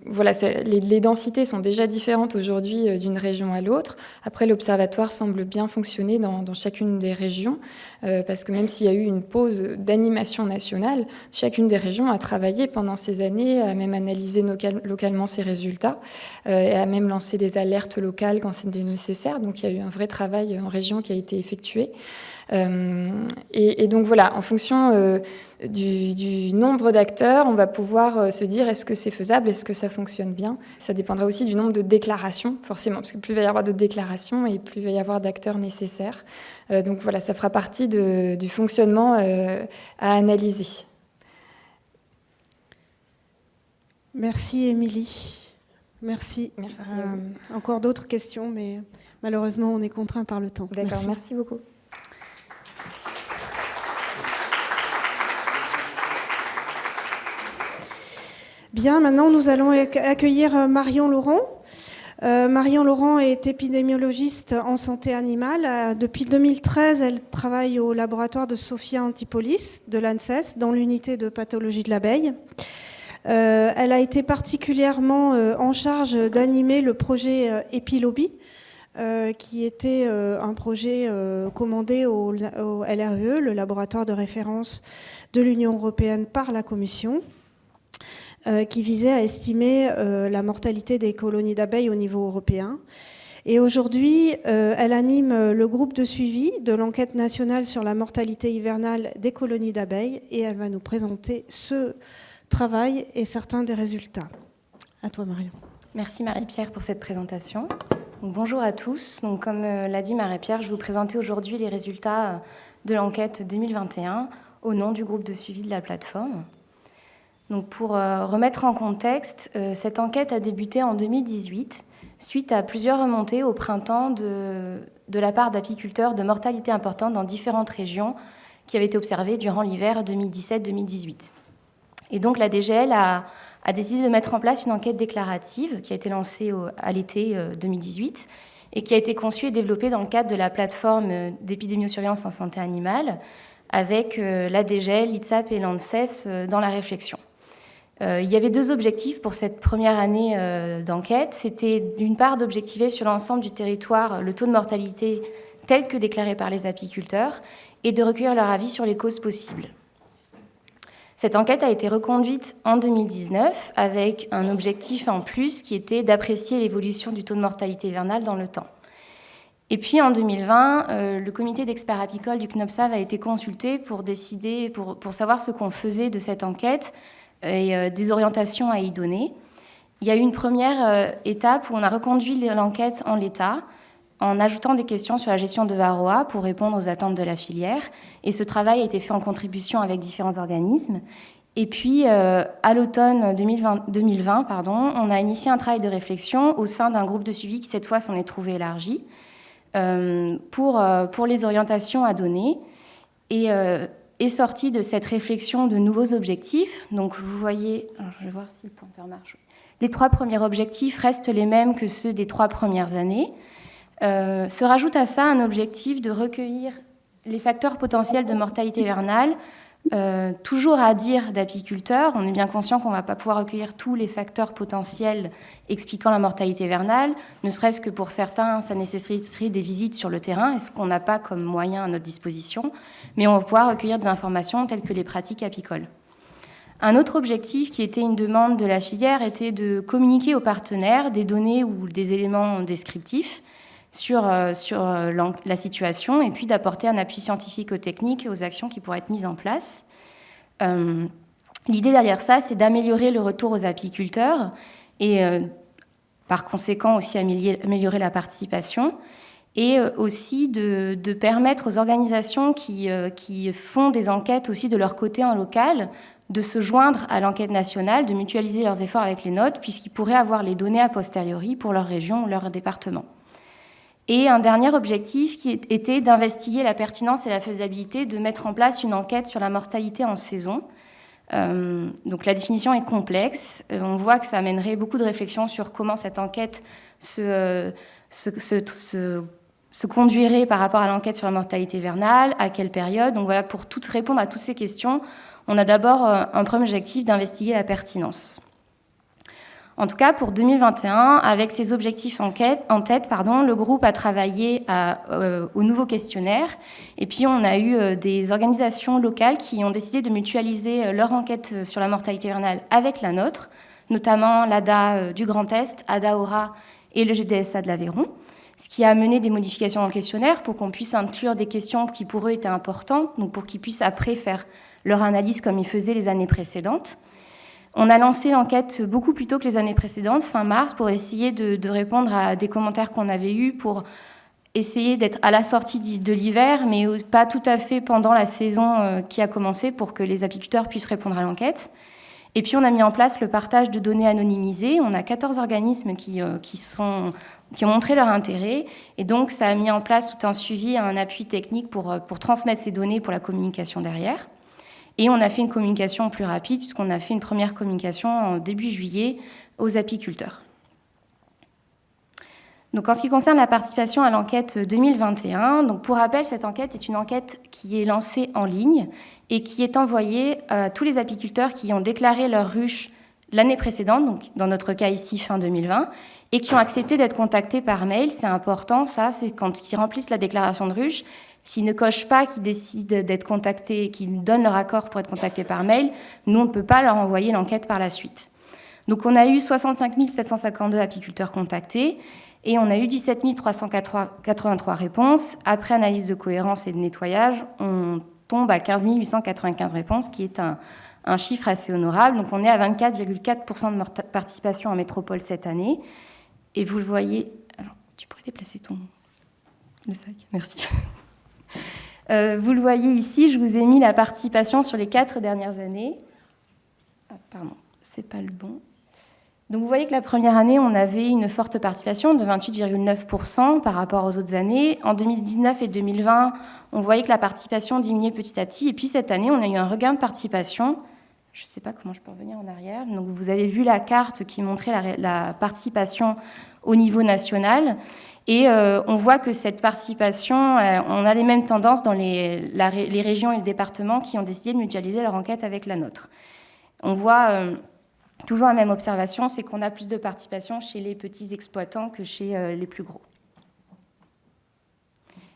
voilà, les densités sont déjà différentes aujourd'hui d'une région à l'autre. Après, l'observatoire semble bien fonctionner dans chacune des régions, parce que même s'il y a eu une pause d'animation nationale, chacune des régions a travaillé pendant ces années, a même analysé localement ses résultats, et a même lancé des alertes locales quand c'était nécessaire. Donc il y a eu un vrai travail en région qui a été effectué. Et donc voilà, en fonction du nombre d'acteurs, on va pouvoir se dire est-ce que c'est faisable, est-ce que ça fonctionne bien. Ça dépendra aussi du nombre de déclarations, forcément, parce que plus il va y avoir de déclarations et plus il va y avoir d'acteurs nécessaires. Donc voilà, ça fera partie du fonctionnement à analyser. Merci Émilie. Merci. Encore d'autres questions, mais malheureusement on est contraint par le temps. D'accord, merci beaucoup. Bien, maintenant nous allons accueillir Marion Laurent. Marion Laurent est épidémiologiste en santé animale. Depuis 2013, elle travaille au laboratoire de Sophia Antipolis de l'ANSES dans l'unité de pathologie de l'abeille. Elle a été particulièrement en charge d'animer le projet EpiLobby, qui était un projet commandé au LRE, le laboratoire de référence de l'Union européenne par la Commission. qui visait à estimer la mortalité des colonies d'abeilles au niveau européen. Et aujourd'hui, elle anime le groupe de suivi de l'enquête nationale sur la mortalité hivernale des colonies d'abeilles et elle va nous présenter ce travail et certains des résultats. À toi, Marion. Merci Marie-Pierre pour cette présentation. Donc, bonjour à tous. Donc, comme l'a dit Marie-Pierre, je vais vous présenter aujourd'hui les résultats de l'enquête 2021 au nom du groupe de suivi de la plateforme. Donc, pour remettre en contexte, cette enquête a débuté en 2018 suite à plusieurs remontées au printemps de la part d'apiculteurs de mortalité importante dans différentes régions qui avaient été observées durant l'hiver 2017-2018. Et donc la DGL a décidé de mettre en place une enquête déclarative qui a été lancée à l'été 2018 et qui a été conçue et développée dans le cadre de la plateforme d'épidémiosurveillance en santé animale avec la DGL, l'ITSAP et l'ANSES dans la réflexion. Il y avait deux objectifs pour cette première année d'enquête. C'était d'une part d'objectiver sur l'ensemble du territoire le taux de mortalité tel que déclaré par les apiculteurs et de recueillir leur avis sur les causes possibles. Cette enquête a été reconduite en 2019 avec un objectif en plus qui était d'apprécier l'évolution du taux de mortalité hivernale dans le temps. Et puis en 2020, le comité d'experts apicoles du CNOPSAV a été consulté pour décider, pour savoir ce qu'on faisait de cette enquête et des orientations à y donner. Il y a eu une première étape où on a reconduit l'enquête en l'état en ajoutant des questions sur la gestion de varroa pour répondre aux attentes de la filière. Et ce travail a été fait en contribution avec différents organismes. Et puis, à l'automne 2020, on a initié un travail de réflexion au sein d'un groupe de suivi qui, cette fois, s'en est trouvé élargi pour les orientations à donner. Et est sorti de cette réflexion de nouveaux objectifs. Donc, vous voyez, alors je vais voir si le pointeur marche. Les 3 premiers objectifs restent les mêmes que ceux des 3 premières années. Se rajoute à ça un objectif de recueillir les facteurs potentiels de mortalité hivernale, toujours à dire d'apiculteurs. On est bien conscient qu'on ne va pas pouvoir recueillir tous les facteurs potentiels expliquant la mortalité hivernale, ne serait-ce que pour certains, ça nécessiterait des visites sur le terrain, et ce qu'on n'a pas comme moyen à notre disposition, mais on va pouvoir recueillir des informations telles que les pratiques apicoles. Un autre objectif qui était une demande de la filière était de communiquer aux partenaires des données ou des éléments descriptifs sur la situation et puis d'apporter un appui scientifique-technique aux actions qui pourraient être mises en place. L'idée derrière ça, c'est d'améliorer le retour aux apiculteurs et par conséquent aussi améliorer la participation et aussi de permettre aux organisations qui font des enquêtes aussi de leur côté en local de se joindre à l'enquête nationale, de mutualiser leurs efforts avec les nôtres puisqu'ils pourraient avoir les données a posteriori pour leur région ou leur département. Et un dernier objectif qui était d'investiguer la pertinence et la faisabilité de mettre en place une enquête sur la mortalité en saison. Donc la définition est complexe. On voit que ça amènerait beaucoup de réflexions sur comment cette enquête se conduirait par rapport à l'enquête sur la mortalité hivernale, à quelle période. Donc voilà, pour répondre à toutes ces questions, on a d'abord un premier objectif d'investiguer la pertinence. En tout cas, pour 2021, avec ces objectifs en tête, le groupe a travaillé au nouveau questionnaire. Et puis, on a eu des organisations locales qui ont décidé de mutualiser leur enquête sur la mortalité hivernale avec la nôtre, notamment l'ADA du Grand Est, ADA Aura et le GDSA de l'Aveyron, ce qui a amené des modifications dans le questionnaire pour qu'on puisse inclure des questions qui pour eux étaient importantes, donc pour qu'ils puissent après faire leur analyse comme ils faisaient les années précédentes. On a lancé l'enquête beaucoup plus tôt que les années précédentes, fin mars, pour essayer de répondre à des commentaires qu'on avait eus, pour essayer d'être à la sortie de l'hiver, mais pas tout à fait pendant la saison qui a commencé, pour que les apiculteurs puissent répondre à l'enquête. Et puis on a mis en place le partage de données anonymisées. On a 14 organismes qui ont montré leur intérêt, et donc ça a mis en place tout un suivi, un appui technique pour transmettre ces données pour la communication derrière. Et on a fait une communication plus rapide puisqu'on a fait une première communication en début juillet aux apiculteurs. Donc en ce qui concerne la participation à l'enquête 2021, donc pour rappel, cette enquête est une enquête qui est lancée en ligne et qui est envoyée à tous les apiculteurs qui ont déclaré leur ruche l'année précédente, donc dans notre cas ici fin 2020, et qui ont accepté d'être contactés par mail. C'est important, ça, c'est quand ils remplissent la déclaration de ruche. S'ils ne cochent pas, qu'ils décident d'être contactés, qu'ils donnent leur accord pour être contactés par mail, nous, on ne peut pas leur envoyer l'enquête par la suite. Donc on a eu 65 752 apiculteurs contactés et on a eu 17 383 réponses. Après analyse de cohérence et de nettoyage, on tombe à 15 895 réponses, qui est un chiffre assez honorable. Donc on est à 24,4% de participation en métropole cette année. Et vous le voyez... Alors, tu pourrais déplacer le sac, merci. Vous le voyez ici, je vous ai mis la participation sur les 4 dernières années. Ah, pardon, c'est pas le bon. Donc vous voyez que la première année, on avait une forte participation de 28,9% par rapport aux autres années. En 2019 et 2020, on voyait que la participation diminuait petit à petit. Et puis cette année, on a eu un regain de participation. Je ne sais pas comment je peux revenir en arrière. Donc vous avez vu la carte qui montrait la participation au niveau national. Et on voit que cette participation, on a les mêmes tendances dans les régions et les départements qui ont décidé de mutualiser leur enquête avec la nôtre. On voit toujours la même observation, c'est qu'on a plus de participation chez les petits exploitants que chez les plus gros.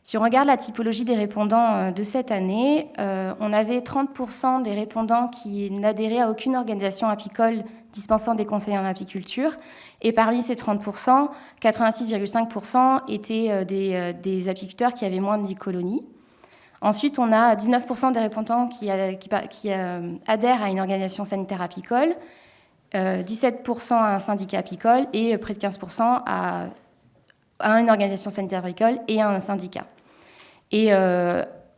Si on regarde la typologie des répondants de cette année, on avait 30% des répondants qui n'adhéraient à aucune organisation apicole dispensant des conseils en apiculture. Et parmi ces 30%, 86,5% étaient des apiculteurs qui avaient moins de 10 colonies. Ensuite, on a 19% des répondants qui adhèrent à une organisation sanitaire apicole, 17% à un syndicat apicole et près de 15% à une organisation sanitaire apicole et à un syndicat. Et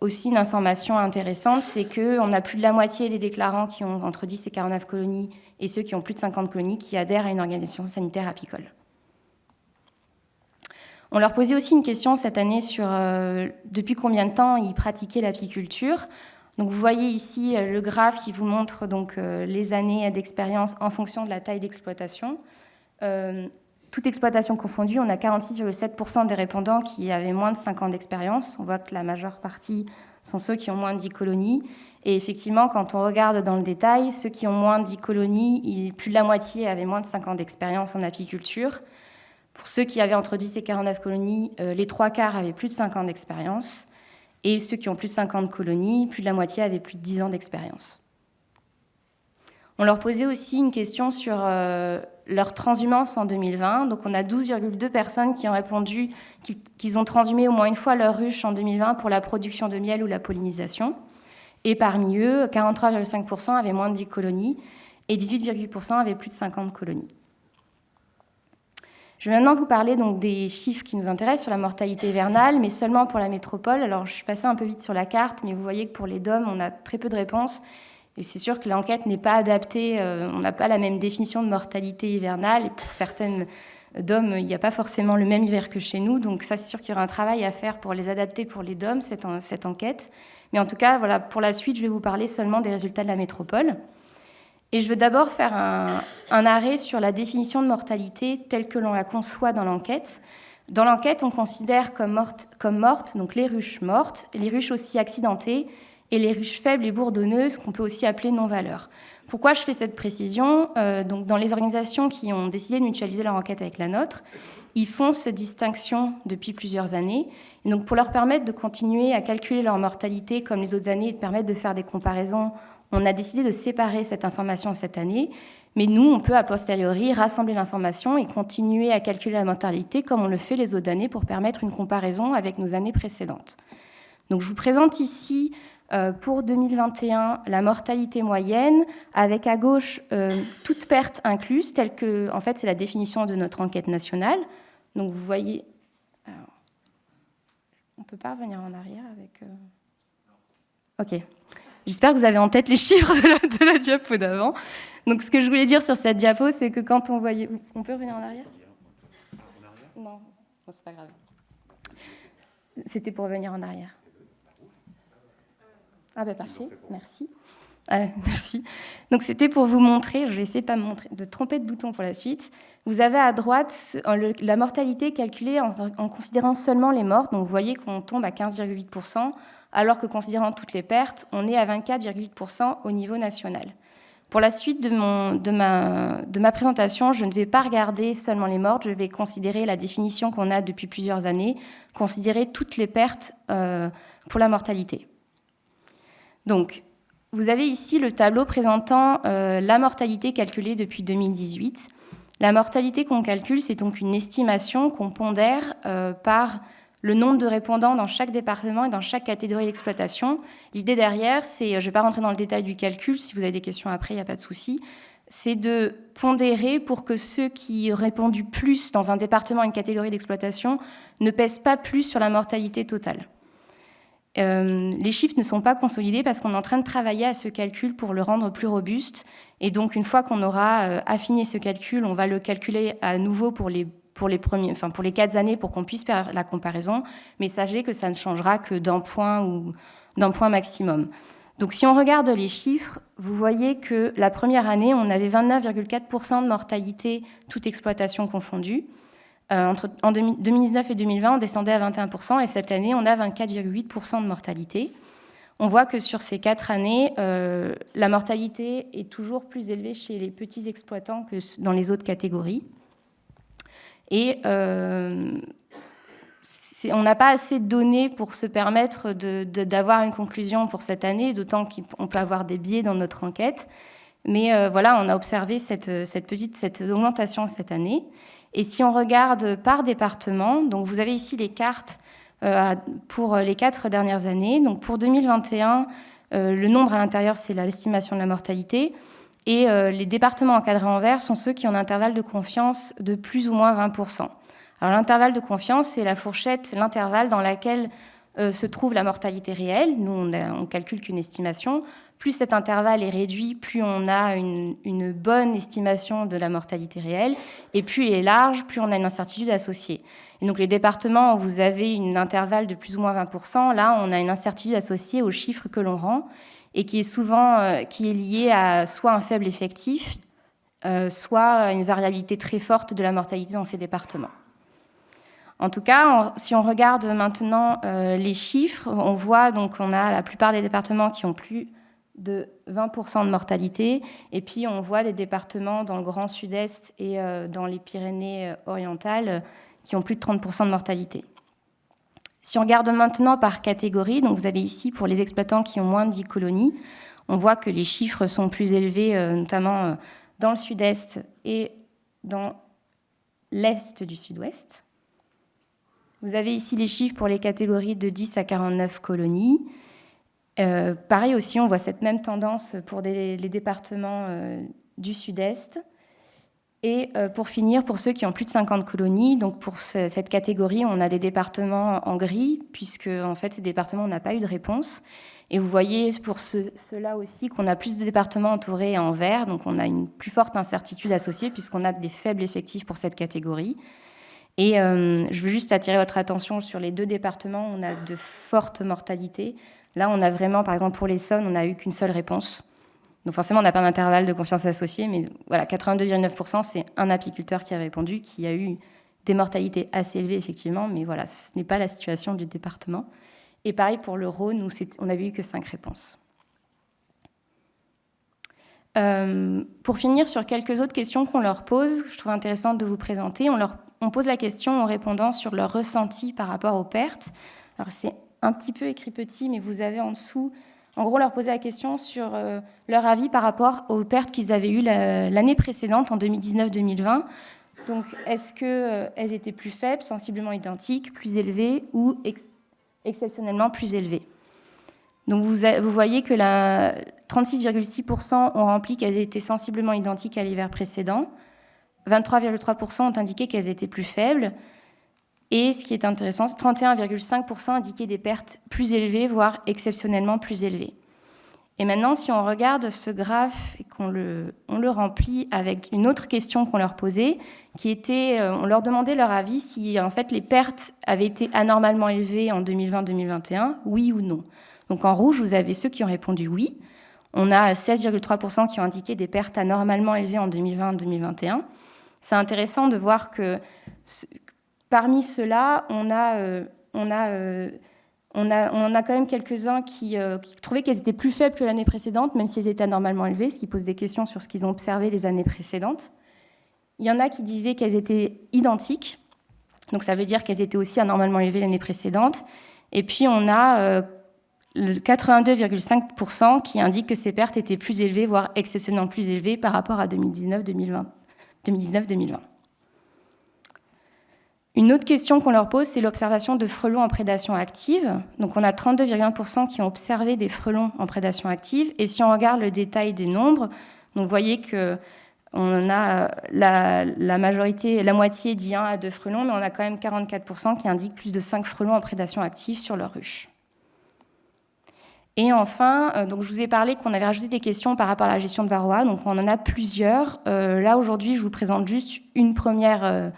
aussi, une information intéressante, c'est qu'on a plus de la moitié des déclarants qui ont entre 10 et 49 colonies et ceux qui ont plus de 50 colonies qui adhèrent à une organisation sanitaire apicole. On leur posait aussi une question cette année sur depuis combien de temps ils pratiquaient l'apiculture. Donc vous voyez ici le graphe qui vous montre donc, les années d'expérience en fonction de la taille d'exploitation. Toute exploitation confondue, on a 46,7% des répondants qui avaient moins de 5 ans d'expérience. On voit que la majeure partie sont ceux qui ont moins de 10 colonies. Et effectivement, quand on regarde dans le détail, ceux qui ont moins de 10 colonies, plus de la moitié avaient moins de 5 ans d'expérience en apiculture. Pour ceux qui avaient entre 10 et 49 colonies, les 3/4 avaient plus de 5 ans d'expérience. Et ceux qui ont plus de 50 colonies, plus de la moitié avaient plus de 10 ans d'expérience. On leur posait aussi une question sur leur transhumance en 2020. Donc on a 12,2 personnes qui ont répondu qu'ils ont transhumé au moins une fois leur ruche en 2020 pour la production de miel ou la pollinisation. Et parmi eux, 43,5% avaient moins de 10 colonies et 18,8% avaient plus de 50 colonies. Je vais maintenant vous parler donc des chiffres qui nous intéressent sur la mortalité hivernale, mais seulement pour la métropole. Alors, je suis passée un peu vite sur la carte, mais vous voyez que pour les DOM, on a très peu de réponses. Et c'est sûr que l'enquête n'est pas adaptée. On n'a pas la même définition de mortalité hivernale. Et pour certaines DOM, il n'y a pas forcément le même hiver que chez nous. Donc ça, c'est sûr qu'il y aura un travail à faire pour les adapter pour les DOM, cette enquête. Mais en tout cas, voilà, pour la suite, je vais vous parler seulement des résultats de la métropole. Et je veux d'abord faire un arrêt sur la définition de mortalité telle que l'on la conçoit dans l'enquête. Dans l'enquête, on considère comme mortes donc les ruches mortes, les ruches aussi accidentées et les ruches faibles et bourdonneuses qu'on peut aussi appeler non-valeurs. Pourquoi je fais cette précision ? Donc, dans les organisations qui ont décidé de mutualiser leur enquête avec la nôtre, ils font cette distinction depuis plusieurs années. Et donc, pour leur permettre de continuer à calculer leur mortalité comme les autres années et de permettre de faire des comparaisons, on a décidé de séparer cette information cette année, mais nous, on peut a posteriori rassembler l'information et continuer à calculer la mortalité comme on le fait les autres années pour permettre une comparaison avec nos années précédentes. Donc, je vous présente ici, pour 2021, la mortalité moyenne, avec à gauche toute perte incluse, telle que, en fait, c'est la définition de notre enquête nationale. Donc, vous voyez... Alors, on ne peut pas revenir en arrière avec... OK. J'espère que vous avez en tête les chiffres de la diapo d'avant. Donc, ce que je voulais dire sur cette diapo, c'est que quand on voyait... On peut revenir en arrière ? Non, bon, c'est pas grave. C'était pour revenir en arrière. Ah ben parfait, merci. Merci. Donc, c'était pour vous montrer, je vais essayer de tromper de bouton pour la suite. Vous avez à droite la mortalité calculée en considérant seulement les mortes. Donc, vous voyez qu'on tombe à 15,8%. Alors que considérant toutes les pertes, on est à 24,8% au niveau national. Pour la suite de ma présentation, je ne vais pas regarder seulement les mortes, je vais considérer la définition qu'on a depuis plusieurs années, considérer toutes les pertes pour la mortalité. Donc, vous avez ici le tableau présentant la mortalité calculée depuis 2018. La mortalité qu'on calcule, c'est donc une estimation qu'on pondère par le nombre de répondants dans chaque département et dans chaque catégorie d'exploitation. L'idée derrière, c'est, je ne vais pas rentrer dans le détail du calcul, si vous avez des questions après, il n'y a pas de souci, c'est de pondérer pour que ceux qui ont répondu plus dans un département, une catégorie d'exploitation, ne pèsent pas plus sur la mortalité totale. Les chiffres ne sont pas consolidés parce qu'on est en train de travailler à ce calcul pour le rendre plus robuste. Et donc, une fois qu'on aura affiné ce calcul, on va le calculer à nouveau pour les 4 années pour qu'on puisse faire la comparaison. Mais sachez que ça ne changera que d'un point ou d'un point maximum. Donc, si on regarde les chiffres, vous voyez que la première année, on avait 29,4% de mortalité, toute exploitation confondue. En 2019 et 2020, on descendait à 21%, et cette année, on a 24,8% de mortalité. On voit que sur ces 4 années, la mortalité est toujours plus élevée chez les petits exploitants que dans les autres catégories. Et on n'a pas assez de données pour se permettre d'avoir une conclusion pour cette année, d'autant qu'on peut avoir des biais dans notre enquête. Mais voilà, on a observé cette augmentation cette année. Et si on regarde par département, donc vous avez ici les cartes pour les 4 dernières années. Donc pour 2021, le nombre à l'intérieur, c'est l'estimation de la mortalité. Et les départements encadrés en vert sont ceux qui ont un intervalle de confiance de plus ou moins 20%. Alors l'intervalle de confiance, c'est la fourchette, l'intervalle dans laquelle se trouve la mortalité réelle. Nous, on calcule qu'une estimation. Plus cet intervalle est réduit, plus on a une bonne estimation de la mortalité réelle. Et plus il est large, plus on a une incertitude associée. Et donc les départements où vous avez un intervalle de plus ou moins 20%, là, on a une incertitude associée aux chiffres que l'on rend et qui est souvent liée à soit un faible effectif, soit une variabilité très forte de la mortalité dans ces départements. En tout cas, si on regarde maintenant les chiffres, on voit donc qu'on a la plupart des départements qui ont plus de 20% de mortalité, et puis on voit des départements dans le Grand Sud-Est et dans les Pyrénées orientales qui ont plus de 30% de mortalité. Si on regarde maintenant par catégorie, donc vous avez ici pour les exploitants qui ont moins de 10 colonies, on voit que les chiffres sont plus élevés, notamment dans le Sud-Est et dans l'Est du Sud-Ouest. Vous avez ici les chiffres pour les catégories de 10 à 49 colonies. Pareil aussi, on voit cette même tendance pour les départements du Sud-Est. Et pour finir, pour ceux qui ont plus de 50 colonies, donc pour cette catégorie, on a des départements en gris, puisque en fait, ces départements, on n'a pas eu de réponse. Et vous voyez pour ceux-là aussi qu'on a plus de départements entourés en vert, donc on a une plus forte incertitude associée, puisqu'on a des faibles effectifs pour cette catégorie. Et je veux juste attirer votre attention sur les 2 départements où on a de fortes mortalités. Là, on a vraiment, par exemple, pour l'Essonne, on n'a eu qu'une seule réponse. Donc forcément, on n'a pas d'intervalle de confiance associé, mais voilà, 82,9%, c'est un apiculteur qui a répondu, qui a eu des mortalités assez élevées, effectivement, mais voilà, ce n'est pas la situation du département. Et pareil pour le Rhône, où on n'avait eu que 5 réponses. Pour finir, sur quelques autres questions qu'on leur pose, je trouve intéressant de vous présenter, on pose la question aux répondants sur leur ressenti par rapport aux pertes. Alors c'est un petit peu écrit petit, mais vous avez en dessous, en gros, leur poser la question sur leur avis par rapport aux pertes qu'ils avaient eues l'année précédente, en 2019-2020. Donc, est-ce qu'elles étaient plus faibles, sensiblement identiques, plus élevées ou exceptionnellement plus élevées? Donc, vous voyez que 36,6% ont rempli qu'elles étaient sensiblement identiques à l'hiver précédent. 23,3% ont indiqué qu'elles étaient plus faibles. Et ce qui est intéressant, 31,5% indiquaient des pertes plus élevées, voire exceptionnellement plus élevées. Et maintenant, si on regarde ce graphe et qu'on le remplit avec une autre question qu'on leur posait, qui était, on leur demandait leur avis si en fait les pertes avaient été anormalement élevées en 2020-2021, oui ou non. Donc en rouge, vous avez ceux qui ont répondu oui. On a 16,3% qui ont indiqué des pertes anormalement élevées en 2020-2021. C'est intéressant de voir que parmi ceux-là, on a quand même quelques-uns qui trouvaient qu'elles étaient plus faibles que l'année précédente, même si elles étaient anormalement élevées, ce qui pose des questions sur ce qu'ils ont observé les années précédentes. Il y en a qui disaient qu'elles étaient identiques, donc ça veut dire qu'elles étaient aussi anormalement élevées l'année précédente. Et puis on a le 82,5% qui indiquent que ces pertes étaient plus élevées, voire exceptionnellement plus élevées par rapport à 2019-2020. Une autre question qu'on leur pose, c'est l'observation de frelons en prédation active. Donc on a 32,1% qui ont observé des frelons en prédation active. Et si on regarde le détail des nombres, donc vous voyez qu'on a la majorité, la moitié dit 1 à 2 frelons, mais on a quand même 44% qui indiquent plus de 5 frelons en prédation active sur leur ruche. Et enfin, donc je vous ai parlé qu'on avait rajouté des questions par rapport à la gestion de varroa. Donc on en a plusieurs. Là aujourd'hui, je vous présente juste une première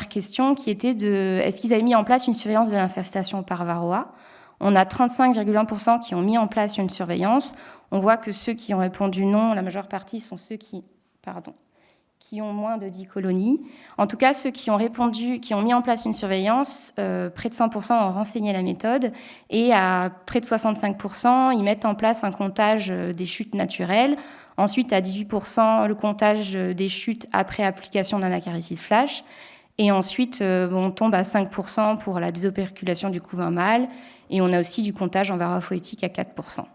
question qui était de est-ce qu'ils avaient mis en place une surveillance de l'infestation par varroa. On a 35,1% qui ont mis en place une surveillance. On voit que ceux qui ont répondu non, la majeure partie sont ceux qui ont moins de 10 colonies. En tout cas, ceux qui ont répondu, qui ont mis en place une surveillance, près de 100% ont renseigné la méthode et à près de 65%, ils mettent en place un comptage des chutes naturelles. Ensuite, à 18%, le comptage des chutes après application d'un acaricide flash. Et ensuite, on tombe à 5% pour la désoperculation du couvain mâle. Et on a aussi du comptage en varroa phoétique à 4%.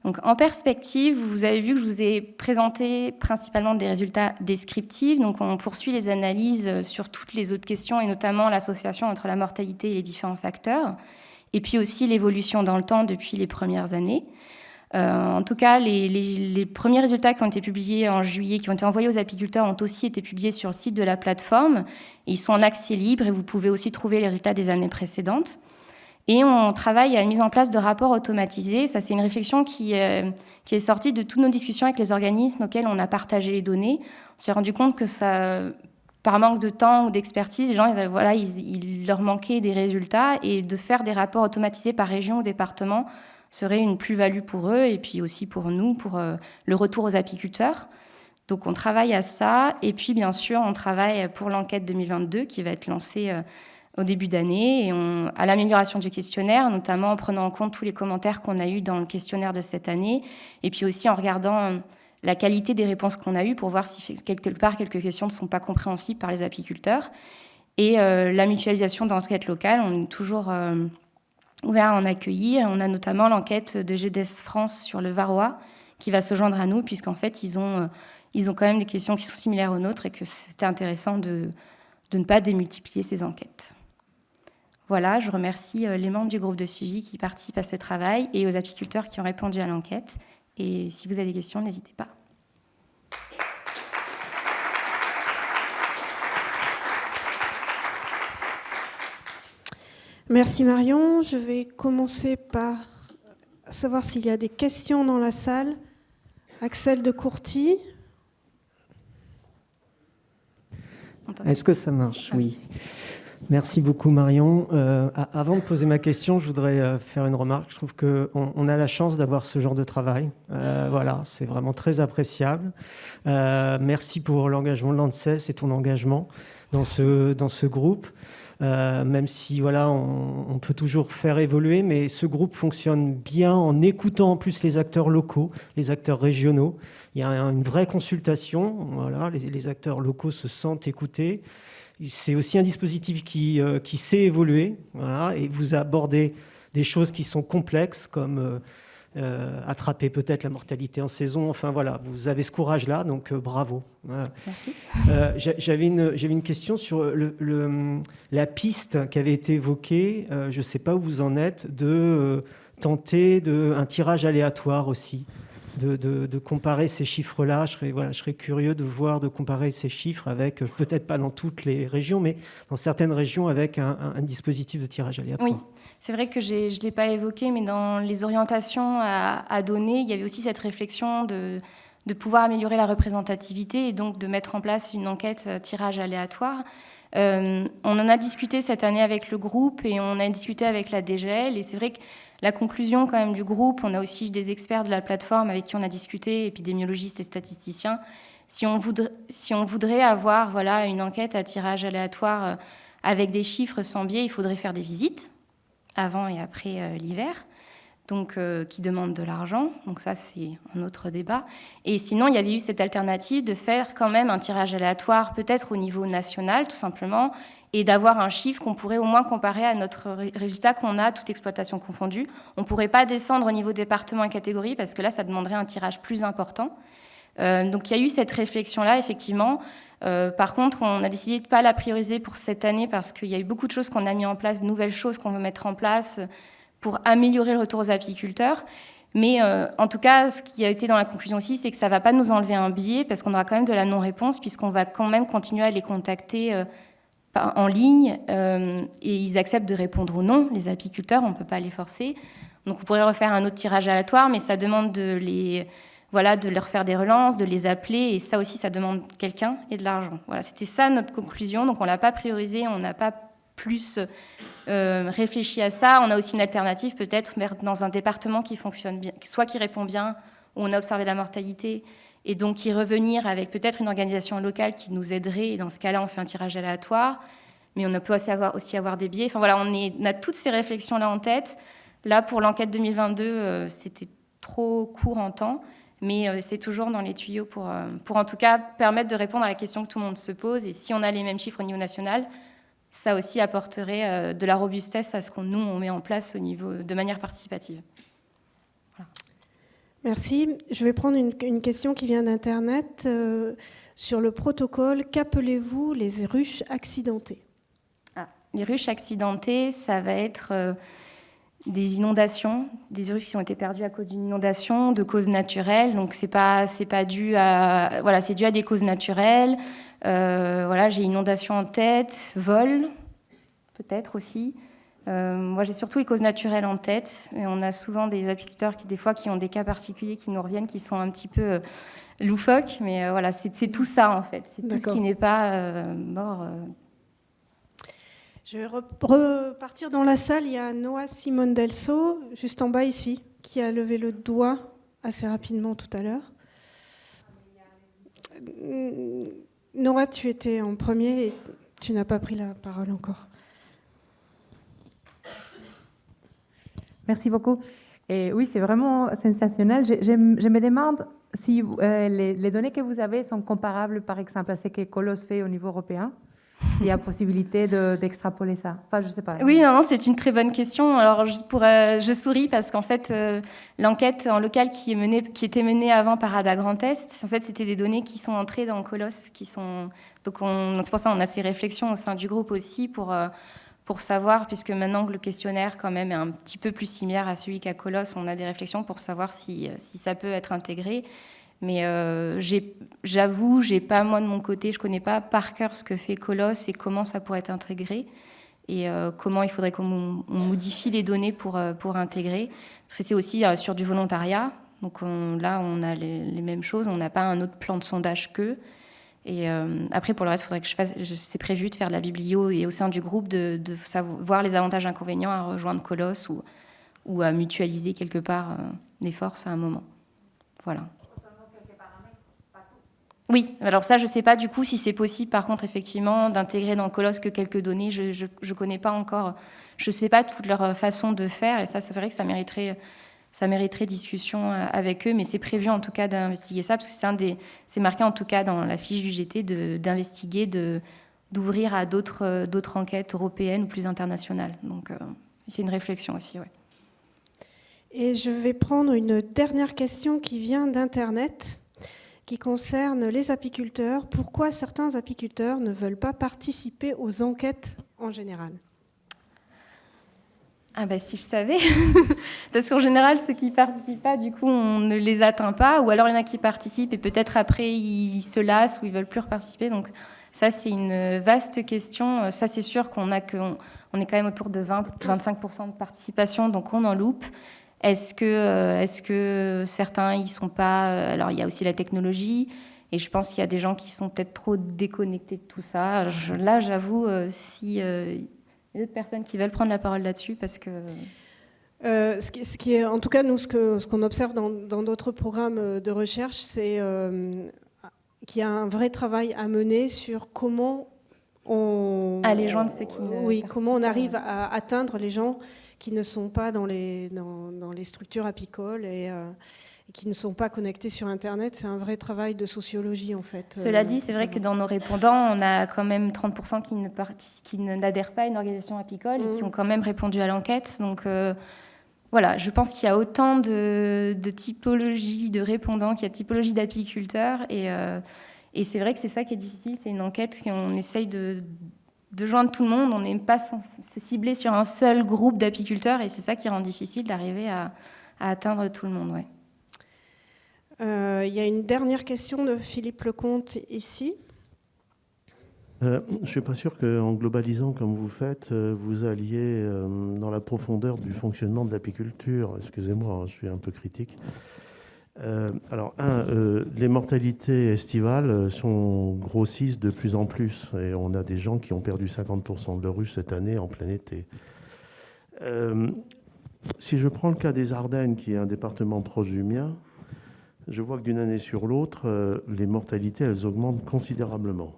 Donc, en perspective, vous avez vu que je vous ai présenté principalement des résultats descriptifs. Donc, on poursuit les analyses sur toutes les autres questions, et notamment l'association entre la mortalité et les différents facteurs, et puis aussi l'évolution dans le temps depuis les premières années. En tout cas, les premiers résultats qui ont été publiés en juillet, qui ont été envoyés aux apiculteurs, ont aussi été publiés sur le site de la plateforme. Ils sont en accès libre et vous pouvez aussi trouver les résultats des années précédentes. Et on travaille à la mise en place de rapports automatisés. Ça, c'est une réflexion qui est sortie de toutes nos discussions avec les organismes auxquels on a partagé les données. On s'est rendu compte que ça, par manque de temps ou d'expertise, les gens, il leur manquait des résultats. Et de faire des rapports automatisés par région ou département serait une plus-value pour eux et puis aussi pour nous, pour le retour aux apiculteurs. Donc, on travaille à ça. Et puis, bien sûr, on travaille pour l'enquête 2022 qui va être lancée au début d'année, et à l'amélioration du questionnaire, notamment en prenant en compte tous les commentaires qu'on a eus dans le questionnaire de cette année, et puis aussi en regardant la qualité des réponses qu'on a eues pour voir si quelque part quelques questions ne sont pas compréhensibles par les apiculteurs. Et la mutualisation d'enquêtes locales, on est toujours ouvert à en accueillir. On a notamment l'enquête de GDS France sur le varroa qui va se joindre à nous, puisqu'en fait, ils ont quand même des questions qui sont similaires aux nôtres et que c'était intéressant de ne pas démultiplier ces enquêtes. Voilà, je remercie les membres du groupe de suivi qui participent à ce travail et aux apiculteurs qui ont répondu à l'enquête. Et si vous avez des questions, n'hésitez pas. Merci Marion. Je vais commencer par savoir s'il y a des questions dans la salle. Axel de Courty. Est-ce que ça marche ? Oui. Merci beaucoup Marion. Avant de poser ma question, je voudrais faire une remarque. Je trouve qu'on a la chance d'avoir ce genre de travail. Voilà, c'est vraiment très appréciable. Merci pour l'engagement de l'ANSES et ton engagement dans ce groupe. Même si voilà, on peut toujours faire évoluer, mais ce groupe fonctionne bien en écoutant en plus les acteurs locaux, les acteurs régionaux. Il y a une vraie consultation. Voilà, les acteurs locaux se sentent écoutés. C'est aussi un dispositif qui sait évoluer. Voilà, et vous abordez des choses qui sont complexes, comme attraper peut-être la mortalité en saison. Enfin voilà, vous avez ce courage-là, donc bravo. Merci. J'avais une question sur la piste qui avait été évoquée. Je ne sais pas où vous en êtes, de tenter un tirage aléatoire aussi. De comparer ces chiffres-là. Je serais curieux de comparer ces chiffres avec, peut-être pas dans toutes les régions, mais dans certaines régions avec un dispositif de tirage aléatoire. Oui, c'est vrai que je ne l'ai pas évoqué, mais dans les orientations à donner, il y avait aussi cette réflexion de pouvoir améliorer la représentativité et donc de mettre en place une enquête tirage aléatoire. On en a discuté cette année avec le groupe et on a discuté avec la DGL, et c'est vrai que la conclusion quand même du groupe, on a aussi eu des experts de la plateforme avec qui on a discuté, épidémiologistes et statisticiens. Si on voudrait avoir voilà, une enquête à tirage aléatoire avec des chiffres sans biais, il faudrait faire des visites avant et après l'hiver, donc qui demandent de l'argent. Donc ça, c'est un autre débat. Et sinon, il y avait eu cette alternative de faire quand même un tirage aléatoire, peut-être au niveau national, tout simplement, et d'avoir un chiffre qu'on pourrait au moins comparer à notre résultat qu'on a, toute exploitation confondue. On ne pourrait pas descendre au niveau département et catégorie parce que là, ça demanderait un tirage plus important. Donc il y a eu cette réflexion-là, effectivement. Par contre, on a décidé de ne pas la prioriser pour cette année parce qu'il y a eu beaucoup de choses qu'on a mis en place, de nouvelles choses qu'on veut mettre en place pour améliorer le retour aux apiculteurs. Mais en tout cas, ce qui a été dans la conclusion aussi, c'est que ça ne va pas nous enlever un biais parce qu'on aura quand même de la non-réponse puisqu'on va quand même continuer à les contacter en ligne et ils acceptent de répondre ou non, les apiculteurs, on ne peut pas les forcer. Donc on pourrait refaire un autre tirage aléatoire, mais ça demande de leur faire des relances, de les appeler, et ça aussi, ça demande quelqu'un et de l'argent. Voilà, c'était ça notre conclusion, donc on ne l'a pas priorisé, on n'a pas plus réfléchi à ça. On a aussi une alternative, peut-être, dans un département qui fonctionne bien, soit qui répond bien, où on a observé la mortalité, et donc y revenir avec peut-être une organisation locale qui nous aiderait, et dans ce cas-là, on fait un tirage aléatoire, mais on peut aussi avoir des biais. Enfin voilà, on a toutes ces réflexions-là en tête. Là, pour l'enquête 2022, c'était trop court en temps, mais c'est toujours dans les tuyaux pour en tout cas permettre de répondre à la question que tout le monde se pose. Et si on a les mêmes chiffres au niveau national, ça aussi apporterait de la robustesse à ce qu'on on met en place au niveau de manière participative. Voilà. Merci. Je vais prendre une question qui vient d'Internet sur le protocole. Qu'appelez-vous les ruches accidentées ? Les ruches accidentées, ça va être des inondations, des ruches qui ont été perdues à cause d'une inondation, de causes naturelles. Donc c'est pas dû à c'est dû à des causes naturelles. J'ai inondation en tête, vol peut-être aussi. Moi j'ai surtout les causes naturelles en tête. Et on a souvent des apiculteurs qui ont des cas particuliers qui nous reviennent, qui sont un petit peu loufoques. Mais c'est tout ça en fait. C'est tout ce qui n'est pas mort. Je vais repartir dans la salle. Il y a Noah Simondelso, juste en bas ici, qui a levé le doigt assez rapidement tout à l'heure. Noah, tu étais en premier et tu n'as pas pris la parole encore. Merci beaucoup. Et oui, c'est vraiment sensationnel. Je me demande si les données que vous avez sont comparables, par exemple, à ce que Colos fait au niveau européen. S'il y a possibilité d'extrapoler ça. Enfin, je ne sais pas. Oui, non, c'est une très bonne question. Alors, je souris parce qu'en fait, l'enquête en local qui était menée avant par Ada Grand Est, en fait, c'était des données qui sont entrées dans Colos, donc c'est pour ça qu'on a ces réflexions au sein du groupe aussi pour savoir, puisque maintenant que le questionnaire quand même est un petit peu plus similaire à celui qu'a Colos, on a des réflexions pour savoir si ça peut être intégré. Mais j'avoue, pas moi de mon côté, je connais pas par cœur ce que fait Colos et comment ça pourrait être intégré et comment il faudrait qu'on modifie les données pour intégrer. Parce que c'est aussi sur du volontariat. Donc là, on a les mêmes choses. On n'a pas un autre plan de sondage qu'eux. Et après, pour le reste, il faudrait que c'est prévu de faire de la biblio et au sein du groupe de voir les avantages et inconvénients à rejoindre Colos ou à mutualiser quelque part les forces à un moment. Voilà. Oui, alors ça, je ne sais pas du coup si c'est possible, par contre, effectivement, d'intégrer dans Colos que quelques données. Je ne connais pas encore, je ne sais pas toute leur façon de faire, et ça, c'est vrai que ça mériterait discussion avec eux, mais c'est prévu en tout cas d'investiguer ça, parce que c'est marqué en tout cas dans la fiche du GT d'investiguer, d'ouvrir à d'autres enquêtes européennes ou plus internationales. Donc, c'est une réflexion aussi, ouais. Et je vais prendre une dernière question qui vient d'Internet, qui concerne les apiculteurs. Pourquoi certains apiculteurs ne veulent pas participer aux enquêtes en général ? Ah ben si je savais, parce qu'en général, ceux qui ne participent pas, du coup, on ne les atteint pas, ou alors il y en a qui participent et peut-être après, ils se lassent ou ils ne veulent plus reparticiper. Donc ça, c'est une vaste question. Ça, c'est sûr qu'on est quand même autour de 20-25% de participation, donc on en loupe. Est-ce que certains y sont pas... Alors, il y a aussi la technologie, et je pense qu'il y a des gens qui sont peut-être trop déconnectés de tout ça. Là, j'avoue, si... il y a d'autres personnes qui veulent prendre la parole là-dessus, parce que... Ce qui est, en tout cas, nous, ce qu'on observe dans d'autres programmes de recherche, c'est qu'il y a un vrai travail à mener sur comment À les joindre ceux qui ne Oui, participent comment on pas, arrive ouais. à atteindre les gens qui ne sont pas dans les structures apicoles et qui ne sont pas connectés sur Internet. C'est un vrai travail de sociologie, en fait. Cela dit, c'est vrai que dans nos répondants, on a quand même 30% qui n'adhèrent pas à une organisation apicole et qui ont quand même répondu à l'enquête. Donc voilà, je pense qu'il y a autant de typologies de répondants qu'il y a de typologies d'apiculteurs. Et c'est vrai que c'est ça qui est difficile. C'est une enquête qu'on essaye de joindre tout le monde. On n'aime pas se cibler sur un seul groupe d'apiculteurs. Et c'est ça qui rend difficile d'arriver à atteindre tout le monde. Ouais. Il y a une dernière question de Philippe Lecomte ici. Je ne suis pas sûr qu'en globalisant comme vous faites, vous alliez dans la profondeur du fonctionnement de l'apiculture. Excusez-moi, je suis un peu critique. Alors, les mortalités estivales grossissent de plus en plus. Et on a des gens qui ont perdu 50% de leur ruche cette année en plein été. Si je prends le cas des Ardennes, qui est un département proche du mien, je vois que d'une année sur l'autre, les mortalités, elles augmentent considérablement.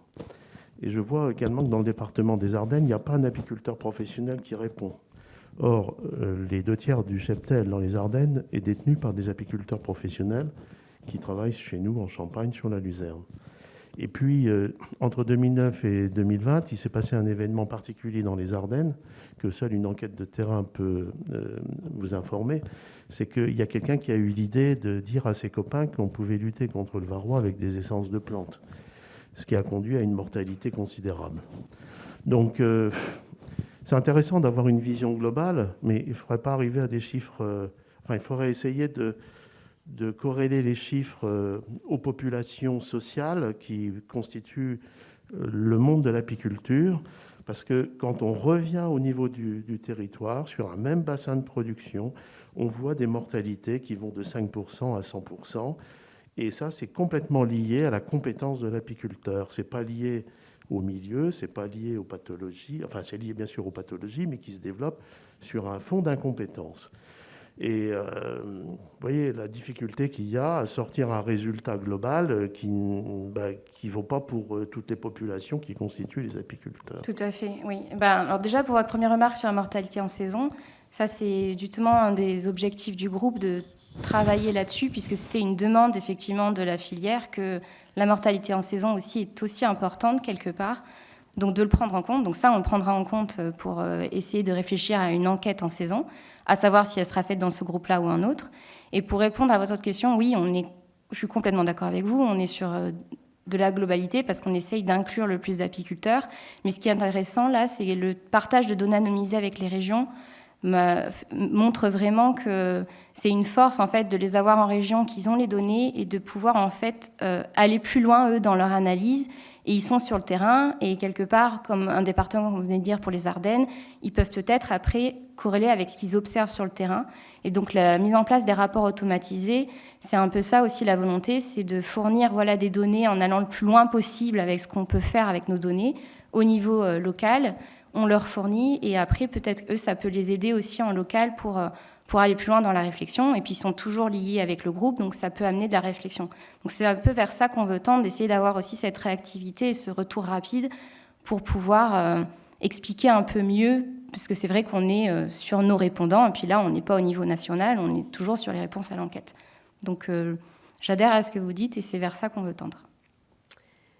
Et je vois également que dans le département des Ardennes, il n'y a pas un apiculteur professionnel qui répond. Or, les 2/3 du cheptel dans les Ardennes est détenu par des apiculteurs professionnels qui travaillent chez nous en Champagne, sur la Luzerne. Et puis, entre 2009 et 2020, il s'est passé un événement particulier dans les Ardennes que seule une enquête de terrain peut vous informer. C'est qu'il y a quelqu'un qui a eu l'idée de dire à ses copains qu'on pouvait lutter contre le varroa avec des essences de plantes, ce qui a conduit à une mortalité considérable. Donc, c'est intéressant d'avoir une vision globale, mais il ne faudrait pas arriver à des chiffres... il faudrait essayer de corréler les chiffres aux populations sociales qui constituent le monde de l'apiculture, parce que quand on revient au niveau du territoire, sur un même bassin de production, on voit des mortalités qui vont de 5% à 100%, et ça, c'est complètement lié à la compétence de l'apiculteur. Ce n'est pas lié au milieu, ce n'est pas lié aux pathologies, enfin c'est lié bien sûr aux pathologies, mais qui se développent sur un fond d'incompétence. Et vous voyez la difficulté qu'il y a à sortir un résultat global qui ne vaut pas pour toutes les populations qui constituent les apiculteurs. Tout à fait, oui. Alors déjà, pour votre première remarque sur la mortalité en saison, ça c'est justement un des objectifs du groupe de travailler là-dessus, puisque c'était une demande effectivement de la filière que la mortalité en saison aussi est aussi importante quelque part. Donc de le prendre en compte. Donc ça, on le prendra en compte pour essayer de réfléchir à une enquête en saison, à savoir si elle sera faite dans ce groupe-là ou un autre. Et pour répondre à votre autre question, oui, je suis complètement d'accord avec vous. On est sur de la globalité parce qu'on essaye d'inclure le plus d'apiculteurs. Mais ce qui est intéressant là, c'est le partage de données anonymisées avec les régions montre vraiment que c'est une force en fait de les avoir en région, qu'ils ont les données et de pouvoir en fait aller plus loin eux dans leur analyse. Et ils sont sur le terrain et quelque part, comme un département, comme vous venez de dire, pour les Ardennes, ils peuvent peut-être après corréler avec ce qu'ils observent sur le terrain. Et donc la mise en place des rapports automatisés, c'est un peu ça aussi la volonté, c'est de fournir des données en allant le plus loin possible avec ce qu'on peut faire avec nos données au niveau local. On leur fournit et après peut-être eux, ça peut les aider aussi en local pour aller plus loin dans la réflexion. Et puis ils sont toujours liés avec le groupe, donc ça peut amener de la réflexion. Donc c'est un peu vers ça qu'on veut tendre, d'essayer d'avoir aussi cette réactivité et ce retour rapide pour pouvoir expliquer un peu mieux, parce que c'est vrai qu'on est sur nos répondants, et puis là on n'est pas au niveau national, on est toujours sur les réponses à l'enquête. Donc j'adhère à ce que vous dites et c'est vers ça qu'on veut tendre.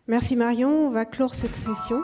Merci Marion, on va clore cette session.